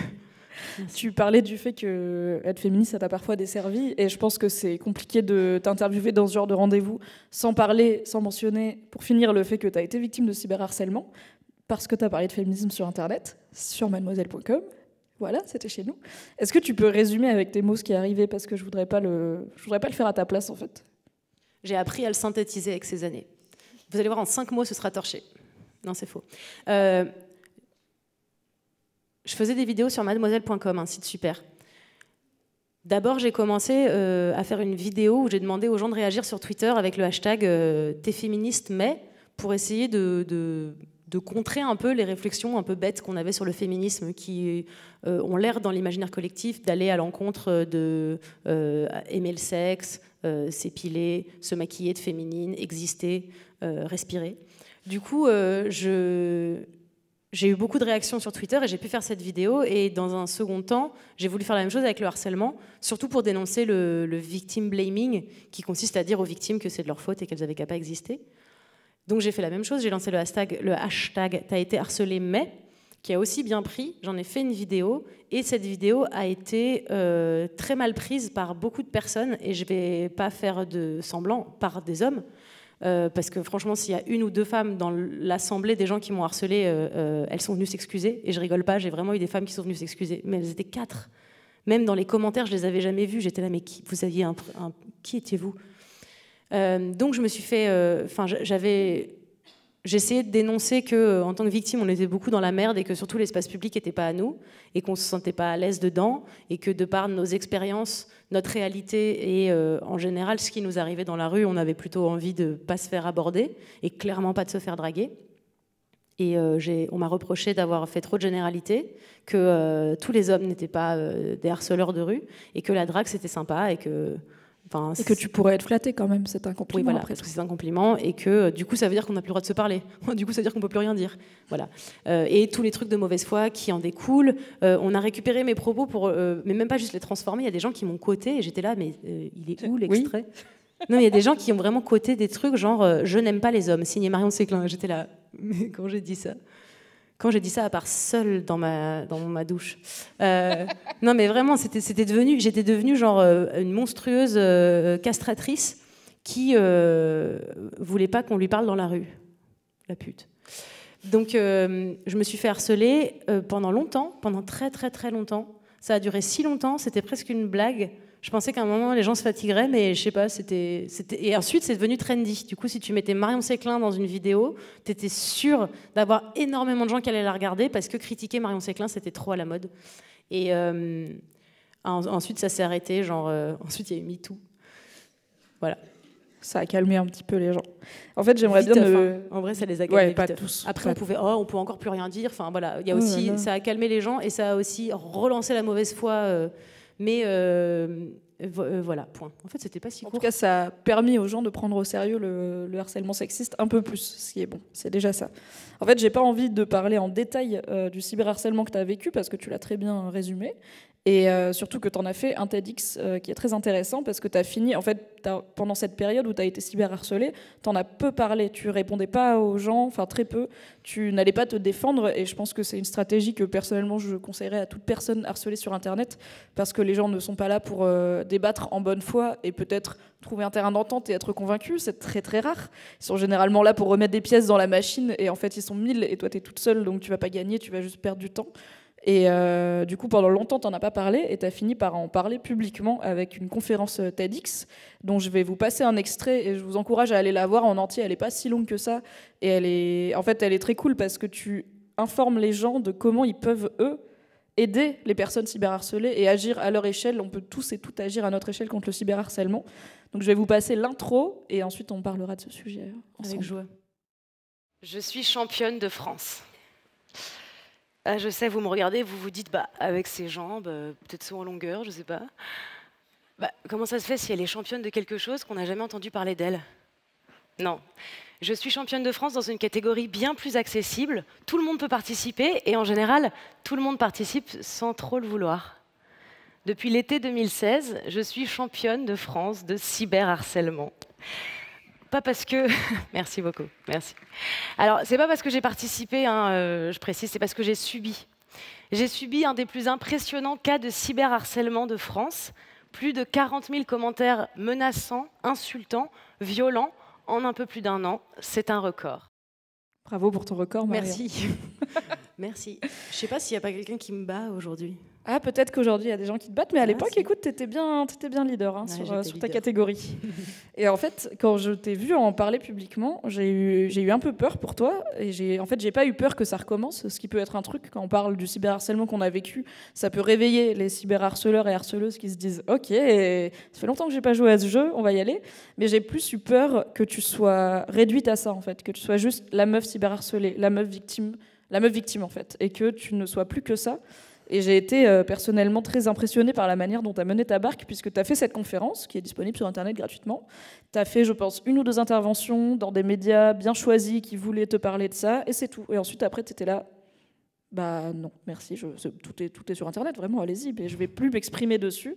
Tu parlais du fait que être féministe, ça t'a parfois desservi, et je pense que c'est compliqué de t'interviewer dans ce genre de rendez-vous sans mentionner, pour finir, le fait que tu as été victime de cyberharcèlement, parce que tu as parlé de féminisme sur Internet, sur mademoiselle.com. Voilà, c'était chez nous. Est-ce que tu peux résumer avec tes mots ce qui est arrivé, parce que je voudrais pas le faire à ta place, en fait. J'ai appris à le synthétiser avec ces années. Vous allez voir, en 5 mots, ce sera torché. Non, c'est faux. Je faisais des vidéos sur mademoiselle.com, un site super. D'abord, j'ai commencé à faire une vidéo où j'ai demandé aux gens de réagir sur Twitter avec le hashtag T'es féministe, mais pour essayer de contrer un peu les réflexions un peu bêtes qu'on avait sur le féminisme, qui ont l'air dans l'imaginaire collectif d'aller à l'encontre de aimer le sexe, s'épiler, se maquiller de féminine, exister, respirer. Du coup, j'ai eu beaucoup de réactions sur Twitter et j'ai pu faire cette vidéo. Et dans un second temps, j'ai voulu faire la même chose avec le harcèlement, surtout pour dénoncer le victim blaming, qui consiste à dire aux victimes que c'est de leur faute et qu'elles n'avaient qu'à pas exister. Donc j'ai fait la même chose, j'ai lancé le hashtag T'as été harcelé mais, qui a aussi bien pris. J'en ai fait une vidéo et cette vidéo a été très mal prise par beaucoup de personnes, et je vais pas faire de semblant, par des hommes. Parce que franchement, s'il y a 1 ou 2 femmes dans l'assemblée des gens qui m'ont harcelée, elles sont venues s'excuser. Et je rigole pas, j'ai vraiment eu des femmes qui sont venues s'excuser. Mais elles étaient 4. Même dans les commentaires, je les avais jamais vues. J'étais là, mais qui étiez-vous? Donc je me suis fait... J'ai essayé de dénoncer qu'en tant que victime, on était beaucoup dans la merde, et que surtout l'espace public n'était pas à nous, et qu'on ne se sentait pas à l'aise dedans, et que de par nos expériences, notre réalité et en général ce qui nous arrivait dans la rue, on avait plutôt envie de ne pas se faire aborder, et clairement pas de se faire draguer. Et on m'a reproché d'avoir fait trop de généralités, que tous les hommes n'étaient pas des harceleurs de rue, et que la drague c'était sympa, et que tu pourrais être flatté quand même, c'est un compliment. Oui, voilà, après parce que c'est un compliment, et que du coup ça veut dire qu'on n'a plus le droit de se parler. Du coup ça veut dire qu'on peut plus rien dire. Voilà. Et tous les trucs de mauvaise foi qui en découlent. On a récupéré mes propos mais même pas juste les transformer. Il y a des gens qui m'ont quoté et j'étais là, mais il est où l'extrait? Non, il y a des gens qui ont vraiment quoté des trucs genre je n'aime pas les hommes, signé Marion Séclin. J'étais là, mais quand j'ai dit ça, à part seule dans ma douche. Non, mais vraiment, j'étais devenue genre une monstrueuse castratrice qui voulait pas qu'on lui parle dans la rue. La pute. Donc, je me suis fait harceler pendant longtemps, pendant très très très longtemps, Ça a duré si longtemps, c'était presque une blague. Je pensais qu'à un moment, les gens se fatigueraient, mais je sais pas, c'était... Et ensuite, c'est devenu trendy. Du coup, si tu mettais Marion Séclin dans une vidéo, t'étais sûr d'avoir énormément de gens qui allaient la regarder parce que critiquer Marion Séclin, c'était trop à la mode. Et ensuite, ça s'est arrêté. Ensuite, il y a eu MeToo. Voilà. Ça a calmé un petit peu les gens. En fait, j'aimerais bien... En vrai, ça les a calmés. Ouais, pas tous. Après, on peut encore plus rien dire. Enfin, voilà. Il y a aussi, ça a calmé les gens et ça a aussi relancé la mauvaise foi... voilà, point. En fait, c'était pas si court. En tout cas, ça a permis aux gens de prendre au sérieux le harcèlement sexiste un peu plus, ce qui est bon, c'est déjà ça. En fait, j'ai pas envie de parler en détail du cyberharcèlement que tu as vécu, parce que tu l'as très bien résumé, et surtout que tu en as fait un TEDx qui est très intéressant, parce que tu as fini, en fait, pendant cette période où tu as été cyberharcelé, tu en as peu parlé, tu répondais pas aux gens, enfin très peu, tu n'allais pas te défendre, et je pense que c'est une stratégie que personnellement je conseillerais à toute personne harcelée sur Internet, parce que les gens ne sont pas là pour débattre en bonne foi et peut-être trouver un terrain d'entente et être convaincus, c'est très très rare. Ils sont généralement là pour remettre des pièces dans la machine, et en fait ils sont 1000 et toi tu es toute seule, donc tu vas pas gagner, tu vas juste perdre du temps. Et du coup, pendant longtemps, tu n'en as pas parlé et tu as fini par en parler publiquement avec une conférence TEDx dont je vais vous passer un extrait et je vous encourage à aller la voir en entier. Elle n'est pas si longue que ça et elle est très cool parce que tu informes les gens de comment ils peuvent, eux, aider les personnes cyberharcelées et agir à leur échelle. On peut tous et toutes agir à notre échelle contre le cyberharcèlement. Donc je vais vous passer l'intro et ensuite on parlera de ce sujet ensemble. Avec joie. Je suis championne de France. Je sais, vous me regardez, vous vous dites, avec ses jambes, peut-être saut en longueur, je sais pas. Comment ça se fait si elle est championne de quelque chose qu'on n'a jamais entendu parler d'elle? Non. Je suis championne de France dans une catégorie bien plus accessible. Tout le monde peut participer et en général, tout le monde participe sans trop le vouloir. Depuis l'été 2016, je suis championne de France de cyberharcèlement. Pas parce que... Merci beaucoup, merci. Alors, c'est pas parce que j'ai participé, je précise, c'est parce que j'ai subi. J'ai subi un des plus impressionnants cas de cyberharcèlement de France. Plus de 40 000 commentaires menaçants, insultants, violents, en un peu plus d'1 an. C'est un record. Bravo pour ton record, Marion. Merci. Merci. Je sais pas s'il n'y a pas quelqu'un qui me bat aujourd'hui. Ah, peut-être qu'aujourd'hui, il y a des gens qui te battent, mais à l'époque, écoute, t'étais bien leader sur ta catégorie. Et en fait, quand je t'ai vu en parler publiquement, j'ai eu un peu peur pour toi. Et j'ai pas eu peur que ça recommence, ce qui peut être un truc, quand on parle du cyberharcèlement qu'on a vécu, ça peut réveiller les cyberharceleurs et harceleuses qui se disent « Ok, ça fait longtemps que j'ai pas joué à ce jeu, on va y aller ». Mais j'ai plus eu peur que tu sois réduite à ça, en fait, que tu sois juste la meuf cyberharcelée, la meuf victime en fait, et que tu ne sois plus que ça. Et j'ai été personnellement très impressionnée par la manière dont tu as mené ta barque, puisque tu as fait cette conférence, qui est disponible sur Internet gratuitement. Tu as fait, je pense, 1 ou 2 interventions dans des médias bien choisis qui voulaient te parler de ça, et c'est tout. Et ensuite, après, tu étais là, non, merci, tout est sur Internet, vraiment, allez-y, mais je ne vais plus m'exprimer dessus.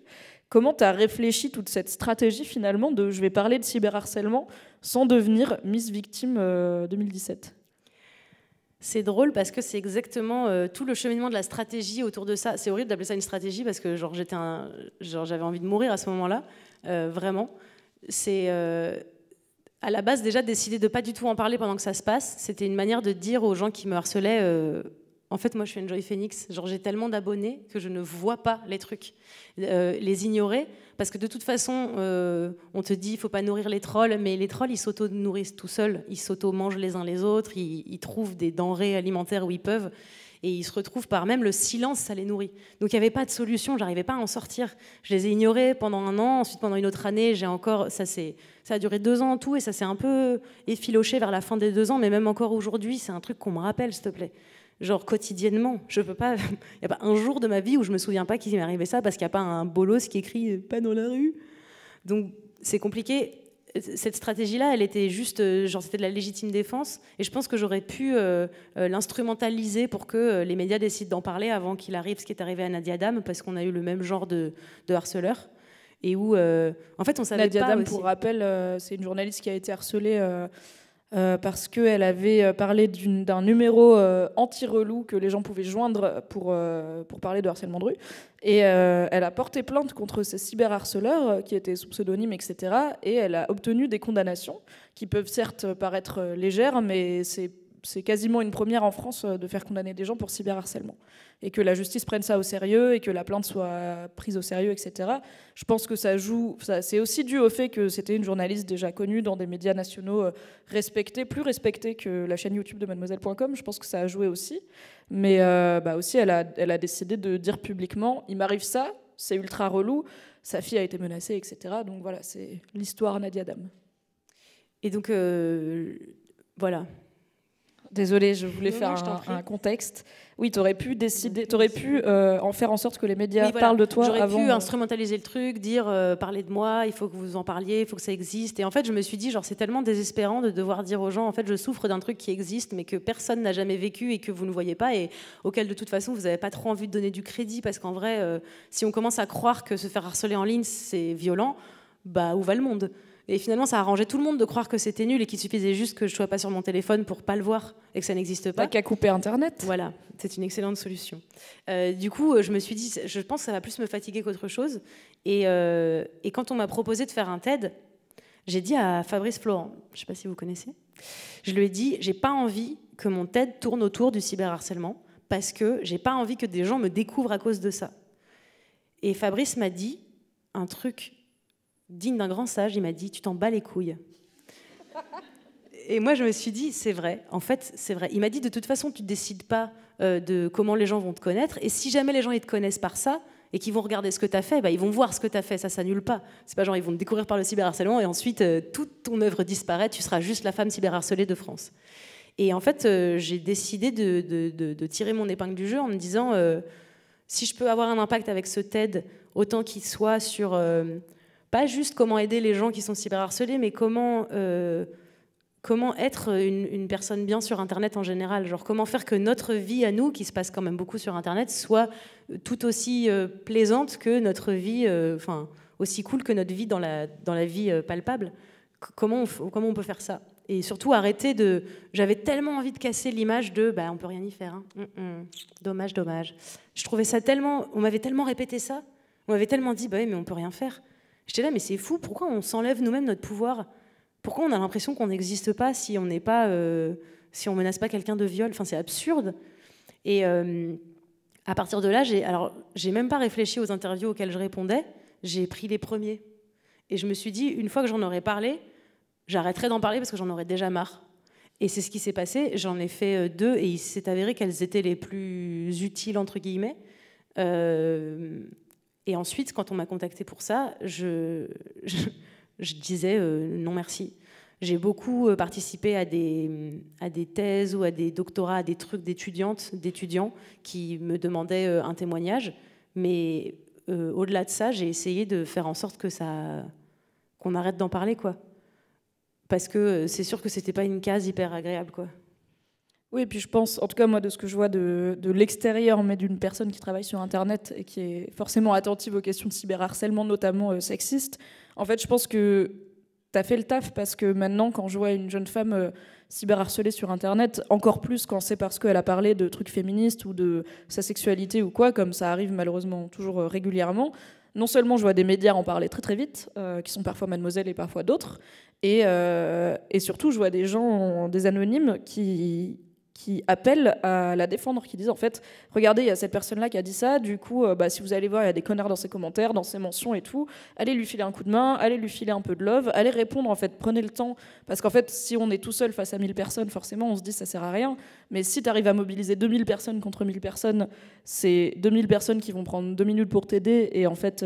Comment tu as réfléchi toute cette stratégie, finalement, de je vais parler de cyberharcèlement sans devenir Miss Victime 2017 ? C'est drôle parce que c'est exactement tout le cheminement de la stratégie autour de ça. C'est horrible d'appeler ça une stratégie parce que j'avais envie de mourir à ce moment-là, vraiment. C'est à la base déjà décider de pas du tout en parler pendant que ça se passe. C'était une manière de dire aux gens qui me harcelaient en fait, moi, je suis Enjoy Phoenix. J'ai tellement d'abonnés que je ne vois pas les trucs. Les ignorer, parce que de toute façon, on te dit qu'il ne faut pas nourrir les trolls, mais les trolls, ils s'auto-nourrissent tout seuls. Ils s'auto-mangent les uns les autres, ils trouvent des denrées alimentaires où ils peuvent, et ils se retrouvent par même le silence, ça les nourrit. Donc il n'y avait pas de solution, j'arrivais pas à en sortir. Je les ai ignorés pendant 1 an, ensuite pendant une autre année, ça a duré 2 ans en tout, et ça s'est un peu effiloché vers la fin des 2 ans, mais même encore aujourd'hui, c'est un truc qu'on me rappelle, s'il te plaît. Genre quotidiennement, il n'y a pas un jour de ma vie où je me souviens pas qu'il m'est arrivé ça parce qu'il n'y a pas un bolos qui écrit « pas dans la rue ». Donc c'est compliqué. Cette stratégie-là, elle était juste, c'était de la légitime défense, et je pense que j'aurais pu l'instrumentaliser pour que les médias décident d'en parler avant qu'il arrive ce qui est arrivé à Nadia Dame, parce qu'on a eu le même genre de harceleur, et où, en fait, on savait Nadia pas Dame, aussi. pour rappel, c'est une journaliste qui a été harcelée parce qu'elle avait parlé d'un numéro anti-relou que les gens pouvaient joindre pour parler de harcèlement de rue. Et elle a porté plainte contre ces cyberharceleurs qui étaient sous pseudonyme, etc. Et elle a obtenu des condamnations qui peuvent certes paraître légères, mais c'est c'est quasiment une première en France de faire condamner des gens pour cyberharcèlement. Et que la justice prenne ça au sérieux et que la plainte soit prise au sérieux, etc. Je pense que c'est aussi dû au fait que c'était une journaliste déjà connue dans des médias nationaux respectés, plus respectés que la chaîne YouTube de mademoiselle.com. Je pense que ça a joué aussi. Mais aussi, elle a décidé de dire publiquement, il m'arrive ça, c'est ultra relou, sa fille a été menacée, etc. Donc voilà, c'est l'histoire Nadia Dam. Et donc, voilà. Désolée, je voulais faire un contexte. Oui, tu aurais pu décider, tu aurais pu en faire en sorte que les médias parlent de toi avant. J'aurais pu instrumentaliser le truc, dire parlez de moi, il faut que vous en parliez, il faut que ça existe. Et en fait, je me suis dit, genre, c'est tellement désespérant de devoir dire aux gens, en fait, je souffre d'un truc qui existe, mais que personne n'a jamais vécu et que vous ne voyez pas, et auquel de toute façon vous n'avez pas trop envie de donner du crédit, parce qu'en vrai, si on commence à croire que se faire harceler en ligne c'est violent, bah où va le monde? Et finalement, ça a arrangé tout le monde de croire que c'était nul et qu'il suffisait juste que je sois pas sur mon téléphone pour pas le voir et que ça n'existe pas. T'as qu'à couper Internet. Voilà, c'est une excellente solution. Du coup, je me suis dit, je pense que ça va plus me fatiguer qu'autre chose. Et quand on m'a proposé de faire un TED, j'ai dit à Fabrice Florent, je sais pas si vous connaissez, je lui ai dit, j'ai pas envie que mon TED tourne autour du cyberharcèlement parce que j'ai pas envie que des gens me découvrent à cause de ça. Et Fabrice m'a dit un truc digne d'un grand sage, il m'a dit « tu t'en bats les couilles ». Et moi, je me suis dit « c'est vrai, en fait, c'est vrai ». Il m'a dit « de toute façon, tu ne décides pas de comment les gens vont te connaître, et si jamais les gens ils te connaissent par ça, et qu'ils vont regarder ce que tu as fait, bah, ils vont voir ce que tu as fait, ça s'annule pas. C'est pas genre ils vont te découvrir par le cyberharcèlement, et ensuite, toute ton œuvre disparaît, tu seras juste la femme cyberharcelée de France ». Et en fait, j'ai décidé de tirer mon épingle du jeu en me disant si je peux avoir un impact avec ce TED, autant qu'il soit sur... pas juste comment aider les gens qui sont cyberharcelés, mais comment être une personne bien sur Internet en général. Genre comment faire que notre vie à nous, qui se passe quand même beaucoup sur Internet, soit tout aussi plaisante que notre vie, aussi cool que notre vie dans la vie palpable. Comment on peut faire ça? Et surtout arrêter de... J'avais tellement envie de casser l'image de on peut rien y faire. Hein. Dommage, dommage. Je trouvais ça tellement... On m'avait tellement répété ça. On m'avait tellement dit oui, mais on peut rien faire. J'étais là, mais c'est fou, pourquoi on s'enlève nous-mêmes notre pouvoir? Pourquoi on a l'impression qu'on n'existe pas si on n'est pas, si on menace pas quelqu'un de viol? Enfin, c'est absurde. Et à partir de là, j'ai même pas réfléchi aux interviews auxquelles je répondais, j'ai pris les premiers. Et je me suis dit, une fois que j'en aurais parlé, j'arrêterais d'en parler parce que j'en aurais déjà marre. Et c'est ce qui s'est passé, j'en ai fait 2 et il s'est avéré qu'elles étaient les plus utiles, entre guillemets. Et ensuite, quand on m'a contactée pour ça, je disais non merci. J'ai beaucoup participé à des thèses ou à des doctorats, à des trucs d'étudiants qui me demandaient un témoignage. Mais au-delà de ça, j'ai essayé de faire en sorte qu'on arrête d'en parler, quoi. Parce que c'est sûr que c'était pas une case hyper agréable, quoi. Oui, et puis je pense, en tout cas moi de ce que je vois de l'extérieur, mais d'une personne qui travaille sur Internet et qui est forcément attentive aux questions de cyberharcèlement, notamment sexiste, en fait je pense que tu as fait le taf parce que maintenant quand je vois une jeune femme cyberharcelée sur Internet, encore plus quand c'est parce qu'elle a parlé de trucs féministes ou de sa sexualité ou quoi, comme ça arrive malheureusement toujours régulièrement, non seulement je vois des médias en parler très très vite, qui sont parfois Mademoiselle et parfois d'autres, et surtout je vois des gens, des anonymes qui appellent à la défendre, qui disent en fait, regardez, il y a cette personne-là qui a dit ça, du coup, si vous allez voir, il y a des connards dans ses commentaires, dans ses mentions et tout, allez lui filer un coup de main, allez lui filer un peu de love, allez répondre, en fait, prenez le temps, parce qu'en fait, si on est tout seul face à 1000 personnes, forcément, on se dit ça sert à rien, mais si tu arrives à mobiliser 2000 personnes contre 1000 personnes, c'est 2000 personnes qui vont prendre 2 minutes pour t'aider, et en fait,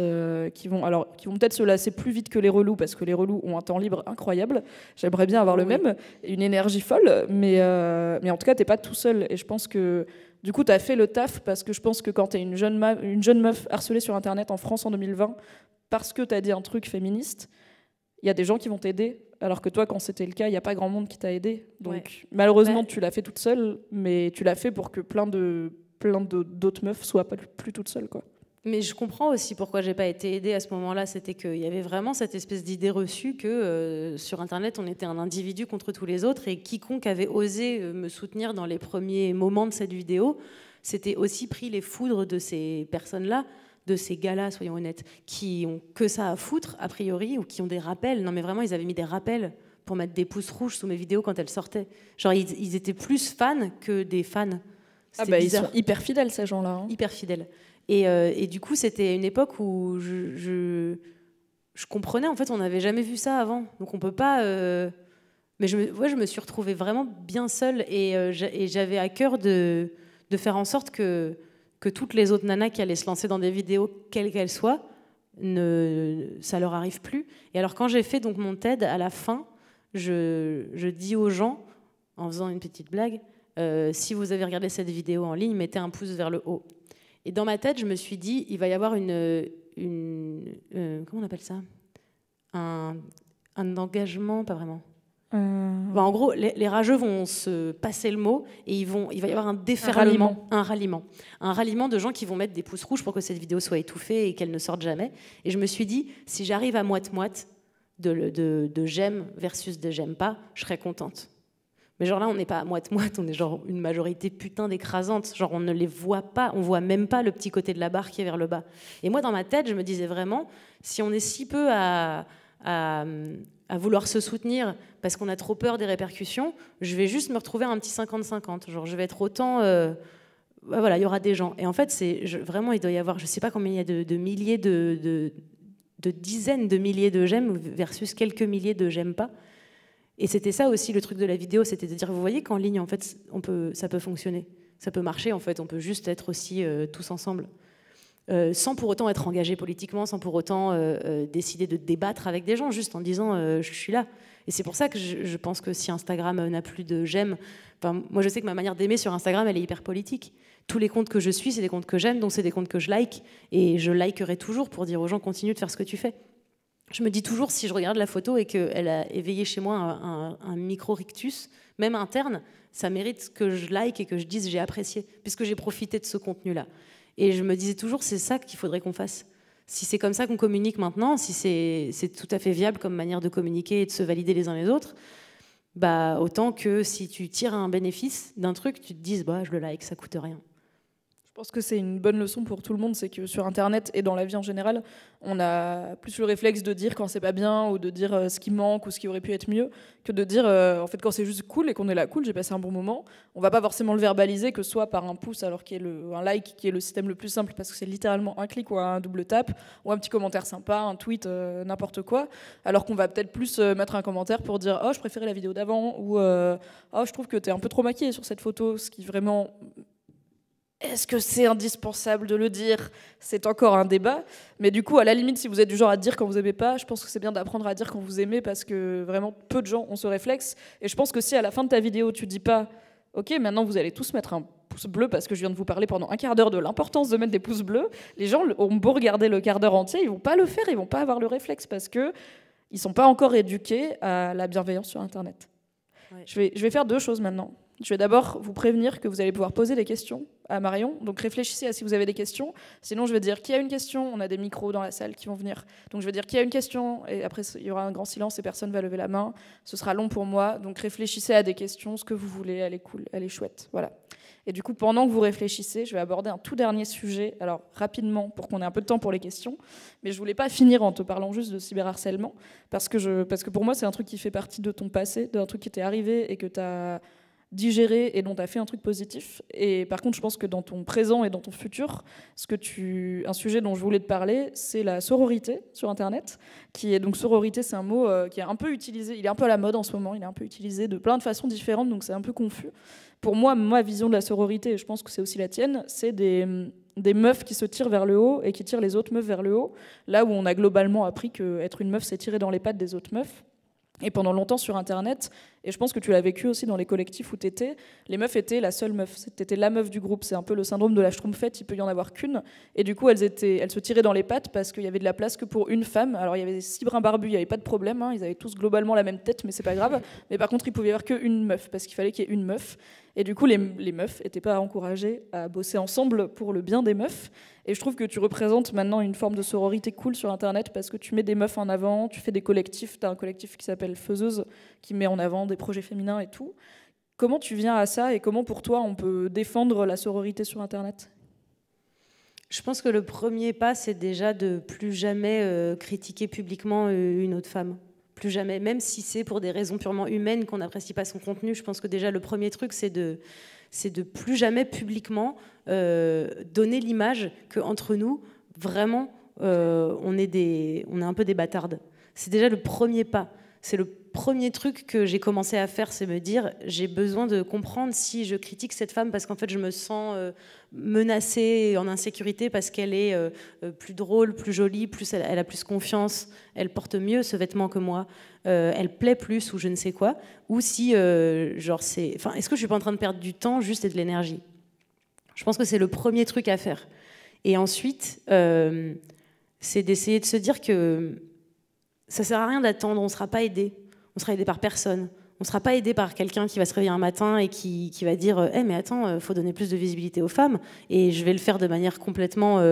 qui vont peut-être se lasser plus vite que les relous, parce que les relous ont un temps libre incroyable, j'aimerais bien avoir le même, une énergie folle, mais en tout cas, t'es pas tout seul, et je pense que du coup t'as fait le taf, parce que je pense que quand t'es une jeune meuf harcelée sur Internet en France en 2020 parce que t'as dit un truc féministe, il y a des gens qui vont t'aider, alors que toi quand c'était le cas il n'y a pas grand monde qui t'a aidé, donc malheureusement tu l'as fait toute seule, mais tu l'as fait pour que plein d'autres meufs soient pas plus toutes seules, quoi. Mais je comprends aussi pourquoi j'ai pas été aidée à ce moment-là. C'était qu'il y avait vraiment cette espèce d'idée reçue que sur Internet, on était un individu contre tous les autres, et quiconque avait osé me soutenir dans les premiers moments de cette vidéo s'était aussi pris les foudres de ces personnes-là, de ces gars-là, soyons honnêtes, qui ont que ça à foutre, a priori, ou qui ont des rappels. Non mais vraiment, ils avaient mis des rappels pour mettre des pouces rouges sous mes vidéos quand elles sortaient. Genre, ils étaient plus fans que des fans. Ils sont hyper fidèles, ces gens-là. Hein. Hyper fidèles. Et du coup, c'était une époque où je comprenais, en fait, on n'avait jamais vu ça avant. Donc on peut pas... Mais je me suis retrouvée vraiment bien seule et j'avais à cœur de faire en sorte que toutes les autres nanas qui allaient se lancer dans des vidéos, quelles qu'elles soient, ça leur arrive plus. Et alors quand j'ai fait donc mon TED, à la fin, je dis aux gens, en faisant une petite blague, si vous avez regardé cette vidéo en ligne, mettez un pouce vers le haut. Et dans ma tête, je me suis dit, il va y avoir comment on appelle ça, un engagement, pas vraiment. En gros, les rageux vont se passer le mot et il va y avoir un déferlement, un ralliement de gens qui vont mettre des pouces rouges pour que cette vidéo soit étouffée et qu'elle ne sorte jamais. Et je me suis dit, si j'arrive à moite-moite de j'aime versus de j'aime pas, je serais contente. Mais genre là, on n'est pas à moite-moite, on est genre une majorité putain d'écrasante. Genre on ne les voit pas, on voit même pas le petit côté de la barre qui est vers le bas. Et moi, dans ma tête, je me disais vraiment, si on est si peu à vouloir se soutenir parce qu'on a trop peur des répercussions, je vais juste me retrouver un petit 50-50. Genre, je vais être autant... voilà, il y aura des gens. Et en fait, vraiment, il doit y avoir, je ne sais pas combien il y a de milliers, de dizaines de milliers de j'aime versus quelques milliers de j'aime pas. Et c'était ça aussi le truc de la vidéo, c'était de dire, vous voyez qu'en ligne, en fait, ça peut fonctionner. Ça peut marcher, en fait. On peut juste être aussi tous ensemble. Sans pour autant être engagé politiquement, sans pour autant décider de débattre avec des gens, juste en disant je suis là. Et c'est pour ça que je pense que si Instagram n'a plus de j'aime, moi je sais que ma manière d'aimer sur Instagram, elle est hyper politique. Tous les comptes que je suis, c'est des comptes que j'aime, donc c'est des comptes que je like, et je likerai toujours pour dire aux gens continue de faire ce que tu fais. Je me dis toujours, si je regarde la photo et qu'elle a éveillé chez moi un micro-rictus, même interne, ça mérite que je like et que je dise j'ai apprécié, puisque j'ai profité de ce contenu-là. Et je me disais toujours, c'est ça qu'il faudrait qu'on fasse. Si c'est comme ça qu'on communique maintenant, si c'est tout à fait viable comme manière de communiquer et de se valider les uns les autres, bah, autant que si tu tires un bénéfice d'un truc, tu te dises, bah, je le like, ça coûte rien. Je pense que c'est une bonne leçon pour tout le monde, c'est que sur Internet et dans la vie en général, on a plus le réflexe de dire quand c'est pas bien ou de dire ce qui manque ou ce qui aurait pu être mieux que de dire en fait quand c'est juste cool et qu'on est là cool, j'ai passé un bon moment. On va pas forcément le verbaliser que soit par un pouce alors qu'il y ait un like qui est le système le plus simple parce que c'est littéralement un clic ou un double tap ou un petit commentaire sympa, un tweet, n'importe quoi, alors qu'on va peut-être plus mettre un commentaire pour dire oh je préférais la vidéo d'avant ou oh je trouve que t'es un peu trop maquillée sur cette photo, ce qui vraiment... Est-ce que c'est indispensable de le dire? C'est encore un débat. Mais du coup, à la limite, si vous êtes du genre à dire quand vous aimez pas, je pense que c'est bien d'apprendre à dire quand vous aimez parce que vraiment peu de gens ont ce réflexe. Et je pense que si à la fin de ta vidéo, tu dis pas « Ok, maintenant vous allez tous mettre un pouce bleu parce que je viens de vous parler pendant un quart d'heure de l'importance de mettre des pouces bleus », les gens ont beau regarder le quart d'heure entier, ils vont pas le faire, ils vont pas avoir le réflexe parce que ils sont pas encore éduqués à la bienveillance sur Internet. Ouais. Je vais faire deux choses maintenant. Je vais d'abord vous prévenir que vous allez pouvoir poser des questions à Marion. Donc réfléchissez à si vous avez des questions. Sinon, je vais dire qui a une question. On a des micros dans la salle qui vont venir. Donc je vais dire qui a une question. Et après, il y aura un grand silence et personne ne va lever la main. Ce sera long pour moi. Donc réfléchissez à des questions, ce que vous voulez. Elle est cool, elle est chouette. Voilà. Et du coup, pendant que vous réfléchissez, je vais aborder un tout dernier sujet. Alors rapidement, pour qu'on ait un peu de temps pour les questions. Mais je voulais pas finir en te parlant juste de cyberharcèlement. Parce que pour moi, c'est un truc qui fait partie de ton passé, d'un truc qui t'est arrivé et que tu as digéré et dont tu as fait un truc positif. Et par contre, je pense que dans ton présent et dans ton futur, un sujet dont je voulais te parler, c'est la sororité sur Internet. Donc sororité, c'est un mot qui est un peu utilisé, il est un peu à la mode en ce moment, il est un peu utilisé de plein de façons différentes, donc c'est un peu confus. Pour moi, ma vision de la sororité, et je pense que c'est aussi la tienne, c'est des meufs qui se tirent vers le haut et qui tirent les autres meufs vers le haut, là où on a globalement appris qu'être une meuf, c'est tirer dans les pattes des autres meufs. Et pendant longtemps sur Internet, et je pense que tu l'as vécu aussi dans les collectifs où t'étais, les meufs étaient la seule meuf. T'étais la meuf du groupe. C'est un peu le syndrome de la schtroumpfette, il peut y en avoir qu'une. Et du coup, elles se tiraient dans les pattes parce qu'il y avait de la place que pour une femme. Alors il y avait 6 brins barbus, il n'y avait pas de problème. Hein, ils avaient tous globalement la même tête, mais c'est pas grave. Mais par contre, il pouvait y avoir qu'une meuf parce qu'il fallait qu'il y ait une meuf. Et du coup, les meufs n'étaient pas encouragées à bosser ensemble pour le bien des meufs. Et je trouve que tu représentes maintenant une forme de sororité cool sur Internet parce que tu mets des meufs en avant, tu fais des collectifs. Tu as un collectif qui s'appelle Faiseuse qui met en avant des projets féminins et tout. Comment tu viens à ça et comment pour toi on peut défendre la sororité sur Internet ? Je pense que le premier pas, c'est déjà de plus jamais critiquer publiquement une autre femme. plus jamais. Même si c'est pour des raisons purement humaines qu'on n'apprécie pas son contenu, je pense que déjà le premier truc, c'est de plus jamais publiquement donner l'image qu'entre nous, vraiment, on est un peu des bâtardes. C'est déjà le premier pas. C'est le premier truc que j'ai commencé à faire, c'est me dire, j'ai besoin de comprendre si je critique cette femme parce qu'en fait, je me sens menacée, en insécurité, parce qu'elle est plus drôle, plus jolie, elle a plus confiance, elle porte mieux ce vêtement que moi, elle plaît plus ou je ne sais quoi, ou si, est-ce que je suis pas en train de perdre du temps juste et de l'énergie? Je pense que c'est le premier truc à faire. Et ensuite, c'est d'essayer de se dire que ça sert à rien d'attendre, on ne sera pas aidé. On sera aidé par personne. On ne sera pas aidé par quelqu'un qui va se réveiller un matin et qui va dire mais attends, faut donner plus de visibilité aux femmes. Et je vais le faire de manière complètement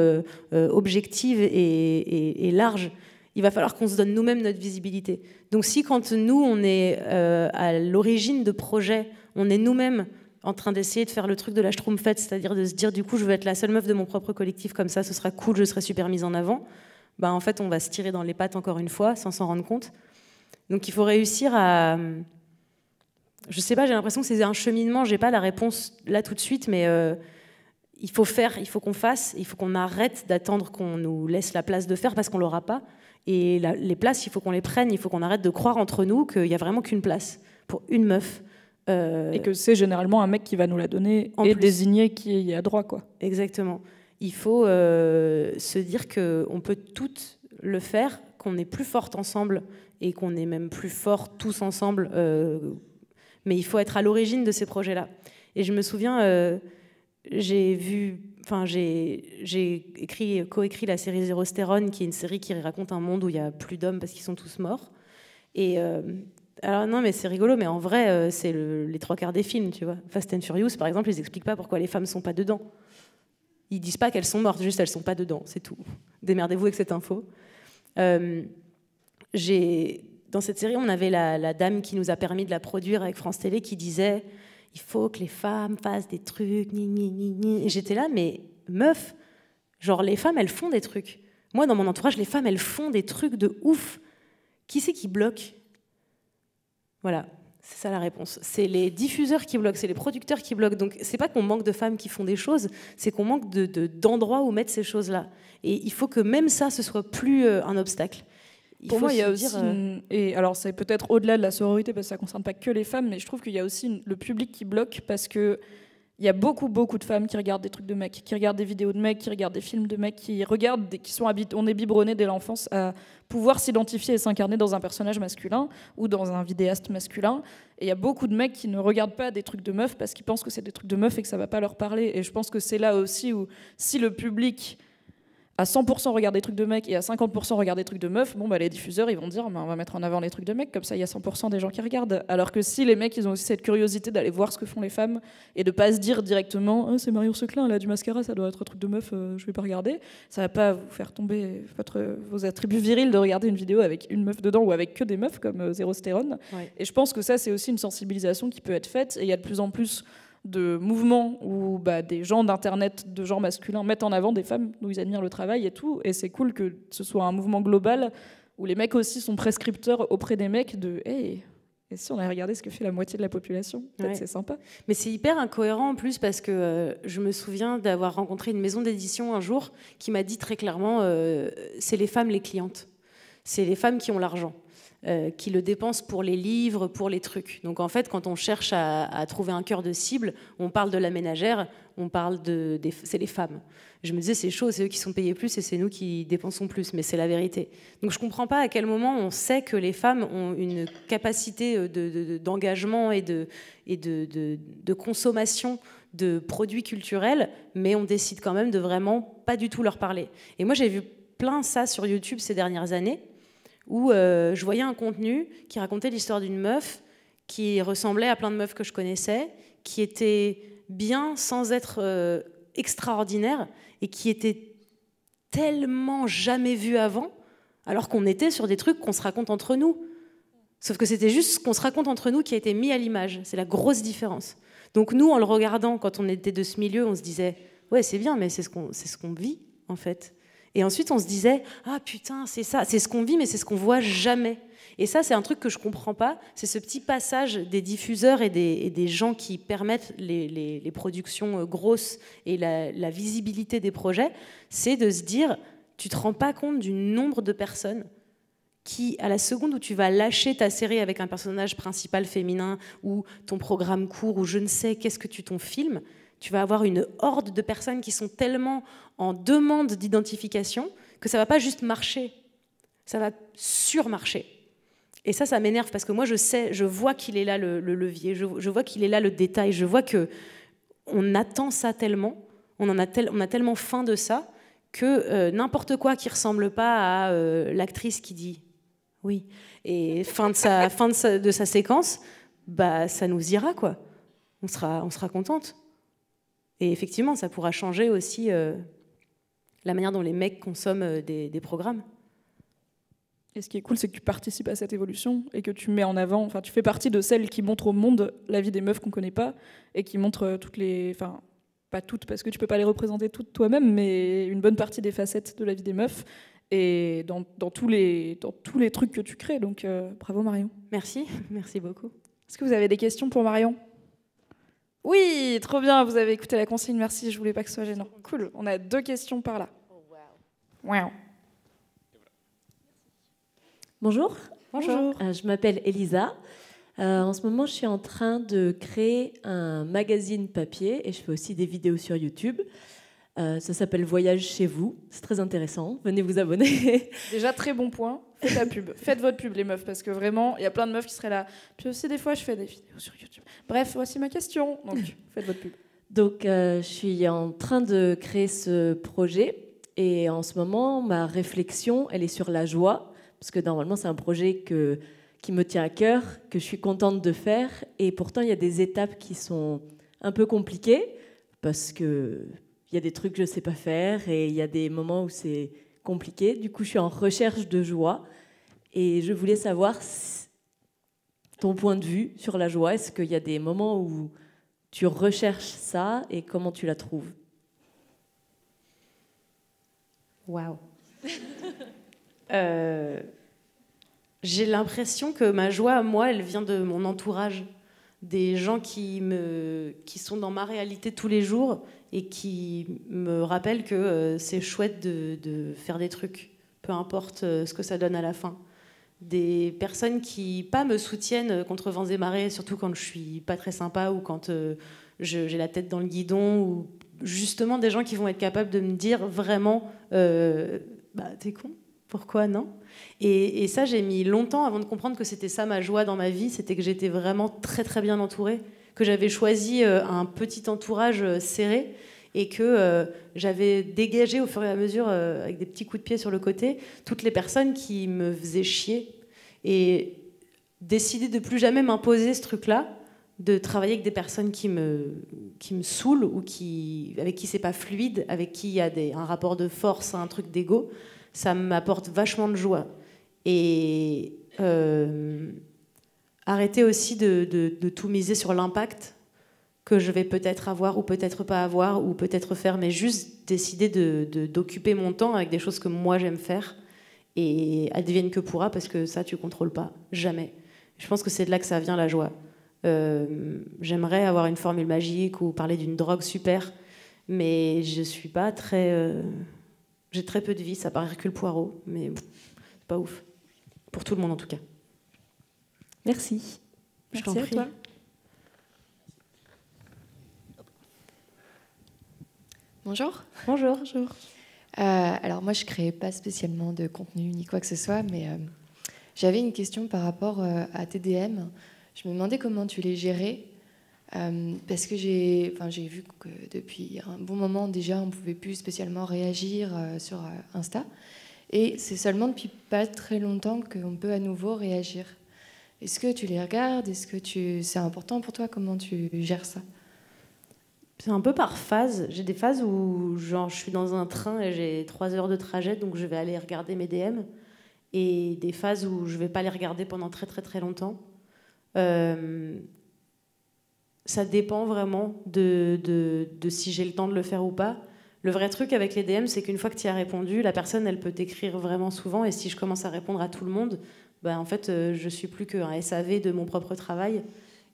objective et large. Il va falloir qu'on se donne nous-mêmes notre visibilité. Donc si quand nous, on est à l'origine de projets, on est nous-mêmes en train d'essayer de faire le truc de la Schtroumpfette, c'est-à-dire de se dire du coup je veux être la seule meuf de mon propre collectif, comme ça ce sera cool, je serai super mise en avant, en fait on va se tirer dans les pattes encore une fois sans s'en rendre compte. Donc il faut réussir à... Je sais pas, j'ai l'impression que c'est un cheminement, j'ai pas la réponse là tout de suite, mais il faut qu'on fasse, il faut qu'on arrête d'attendre qu'on nous laisse la place de faire parce qu'on l'aura pas. Et les places, il faut qu'on les prenne, il faut qu'on arrête de croire entre nous qu'il y a vraiment qu'une place pour une meuf. Et que c'est généralement un mec qui va nous la donner et désigner qui est à droit, quoi. Exactement. Il faut se dire qu'on peut toutes le faire, qu'on est plus fortes ensemble et qu'on est même plus forts tous ensemble, mais il faut être à l'origine de ces projets-là. Et je me souviens, j'ai coécrit la série Zérostérone, qui est une série qui raconte un monde où il n'y a plus d'hommes parce qu'ils sont tous morts. Et alors non, mais c'est rigolo, mais en vrai, c'est les 3/4 des films, tu vois. Fast and Furious, par exemple, ils n'expliquent pas pourquoi les femmes ne sont pas dedans. Ils disent pas qu'elles sont mortes, juste elles sont pas dedans, c'est tout. Démerdez-vous avec cette info. Dans cette série, on avait la dame qui nous a permis de la produire avec France Télé qui disait il faut que les femmes fassent des trucs, Et j'étais là, mais meuf, genre les femmes, elles font des trucs. Moi, dans mon entourage, les femmes, elles font des trucs de ouf. Qui c'est qui bloque? Voilà, c'est ça la réponse. C'est les diffuseurs qui bloquent, c'est les producteurs qui bloquent. Donc, c'est pas qu'on manque de femmes qui font des choses, c'est qu'on manque d'endroits où mettre ces choses-là. Et il faut que même ça, ce soit plus un obstacle. Pour moi, il y a aussi... Et alors, c'est peut-être au-delà de la sororité, parce que ça ne concerne pas que les femmes, mais je trouve qu'il y a aussi le public qui bloque, parce que il y a beaucoup de femmes qui regardent des trucs de mecs, qui regardent des vidéos de mecs, qui regardent des films de mecs, on est biberonné dès l'enfance à pouvoir s'identifier et s'incarner dans un personnage masculin ou dans un vidéaste masculin. Et il y a beaucoup de mecs qui ne regardent pas des trucs de meufs parce qu'ils pensent que c'est des trucs de meufs et que ça va pas leur parler. Et je pense que c'est là aussi où, si le public à 100% regarde des trucs de mecs et à 50% regarde des trucs de meufs, les diffuseurs ils vont dire on va mettre en avant les trucs de mecs, comme ça il y a 100% des gens qui regardent. Alors que si les mecs ils ont aussi cette curiosité d'aller voir ce que font les femmes et de pas se dire directement c'est Marion Seclin, elle a du mascara, ça doit être un truc de meuf, je vais pas regarder, ça va pas vous faire tomber vos attributs virils de regarder une vidéo avec une meuf dedans ou avec que des meufs comme Zérostérone. Ouais. Et je pense que ça c'est aussi une sensibilisation qui peut être faite, et il y a de plus en plus de mouvements où des gens d'internet de genre masculin mettent en avant des femmes dont ils admirent le travail et tout, et c'est cool que ce soit un mouvement global où les mecs aussi sont prescripteurs auprès des mecs de hey, et si on avait regardé ce que fait la moitié de la population, peut-être c'est sympa. Mais c'est hyper incohérent en plus, parce que je me souviens d'avoir rencontré une maison d'édition un jour qui m'a dit très clairement c'est les femmes les clientes, c'est les femmes qui ont l'argent, qui le dépensent pour les livres, pour les trucs. Donc en fait, quand on cherche à trouver un cœur de cible, on parle de la ménagère, on parle c'est les femmes. Je me disais, c'est chaud, c'est eux qui sont payés plus et c'est nous qui dépensons plus, mais c'est la vérité. Donc je comprends pas à quel moment on sait que les femmes ont une capacité d'engagement et de consommation de produits culturels, mais on décide quand même de vraiment pas du tout leur parler. Et moi, j'ai vu plein ça sur YouTube ces dernières années, où je voyais un contenu qui racontait l'histoire d'une meuf qui ressemblait à plein de meufs que je connaissais, qui était bien sans être extraordinaire et qui était tellement jamais vue avant, alors qu'on était sur des trucs qu'on se raconte entre nous. Sauf que c'était juste ce qu'on se raconte entre nous qui a été mis à l'image. C'est la grosse différence. Donc nous, en le regardant, quand on était de ce milieu, on se disait « Ouais, c'est bien, mais c'est ce qu'on vit, en fait ». Et ensuite, on se disait, ah putain, c'est ça, c'est ce qu'on vit, mais c'est ce qu'on voit jamais. Et ça, c'est un truc que je comprends pas. C'est ce petit passage des diffuseurs et des gens qui permettent les productions grosses et la visibilité des projets. C'est de se dire, tu te rends pas compte du nombre de personnes qui, à la seconde où tu vas lâcher ta série avec un personnage principal féminin ou ton programme court ou je ne sais qu'est-ce que ton film, tu vas avoir une horde de personnes qui sont tellement en demande d'identification que ça va pas juste marcher, ça va surmarcher. Et ça m'énerve parce que moi je vois qu'il est là le levier, je vois qu'il est là le détail, je vois que on attend ça tellement, on a tellement faim de ça que n'importe quoi qui ressemble pas à l'actrice qui dit oui et fin de sa séquence, bah ça nous ira quoi, on sera contente. Et effectivement, ça pourra changer aussi la manière dont les mecs consomment des programmes. Et ce qui est cool, c'est que tu participes à cette évolution et que tu mets en avant, enfin, tu fais partie de celles qui montrent au monde la vie des meufs qu'on connaît pas et qui montrent toutes les, enfin, pas toutes parce que tu peux pas les représenter toutes toi-même, mais une bonne partie des facettes de la vie des meufs et dans tous les trucs que tu crées. Donc, bravo Marion. Merci beaucoup. Est-ce que vous avez des questions pour Marion ? Oui, trop bien, vous avez écouté la consigne, merci, je voulais pas que ce soit gênant. Cool, on a 2 questions par là. Wow. Bonjour. Bonjour. Je m'appelle Elisa. En ce moment, je suis en train de créer un magazine papier et je fais aussi des vidéos sur YouTube. Ça s'appelle Voyage chez vous. C'est très intéressant. Venez vous abonner. Déjà, très bon point. Faites la pub. Faites votre pub, les meufs, parce que vraiment, il y a plein de meufs qui seraient là. Puis aussi, des fois, je fais des vidéos sur YouTube. Bref, voici ma question. Donc, faites votre pub. Donc, je suis en train de créer ce projet. Et en ce moment, ma réflexion, elle est sur la joie. Parce que normalement, c'est un projet qui me tient à cœur, que je suis contente de faire. Et pourtant, il y a des étapes qui sont un peu compliquées. Parce qu'il y a des trucs que je ne sais pas faire. Et il y a des moments où c'est compliqué. Du coup, je suis en recherche de joie. Et je voulais savoir ton point de vue sur la joie. Est-ce qu'il y a des moments où tu recherches ça et comment tu la trouves ? Waouh. J'ai l'impression que ma joie, moi, elle vient de mon entourage, des gens qui sont dans ma réalité tous les jours et qui me rappellent que c'est chouette de faire des trucs, peu importe ce que ça donne à la fin. Des personnes qui, pas me soutiennent contre vents et marées, surtout quand je suis pas très sympa ou quand j'ai la tête dans le guidon, ou justement des gens qui vont être capables de me dire vraiment t'es con, pourquoi non ? Et ça, j'ai mis longtemps avant de comprendre que c'était ça ma joie dans ma vie, c'était que j'étais vraiment très très bien entourée, que j'avais choisi un petit entourage serré et que j'avais dégagé au fur et à mesure, avec des petits coups de pied sur le côté, toutes les personnes qui me faisaient chier. Et décider de plus jamais m'imposer ce truc-là, de travailler avec des personnes qui me saoulent ou avec qui c'est pas fluide, avec qui il y a un rapport de force, un truc d'ego, ça m'apporte vachement de joie. Et arrêter aussi de tout miser sur l'impact que je vais peut-être avoir ou peut-être pas avoir ou peut-être faire, mais juste décider d'occuper mon temps avec des choses que moi j'aime faire et advienne que pourra, parce que ça tu contrôles pas, jamais. Je pense que c'est de là que ça vient la joie. J'aimerais avoir une formule magique ou parler d'une drogue super, mais je suis pas très... j'ai très peu de vie, ça paraît Hercule Poirot, mais c'est pas ouf. Pour tout le monde en tout cas. Merci. Je t'en Merci prie. à toi. Bonjour. Bonjour. Alors moi, je crée pas spécialement de contenu ni quoi que ce soit, mais j'avais une question par rapport à tes DM. Je me demandais comment tu les gérais, parce que j'ai vu que depuis un bon moment déjà, on ne pouvait plus spécialement réagir sur Insta. Et c'est seulement depuis pas très longtemps qu'on peut à nouveau réagir. Est-ce que tu les regardes ? Est-ce que c'est important pour toi ? Comment tu gères ça ? C'est un peu par phase. J'ai des phases où genre, je suis dans un train et j'ai 3 heures de trajet, donc je vais aller regarder mes DM. Et des phases où je ne vais pas les regarder pendant très très très longtemps. Ça dépend vraiment de si j'ai le temps de le faire ou pas. Le vrai truc avec les DM, c'est qu'une fois que tu y as répondu, la personne, elle peut t'écrire vraiment souvent. Et si je commence à répondre à tout le monde, bah, en fait, je suis plus qu'un SAV de mon propre travail.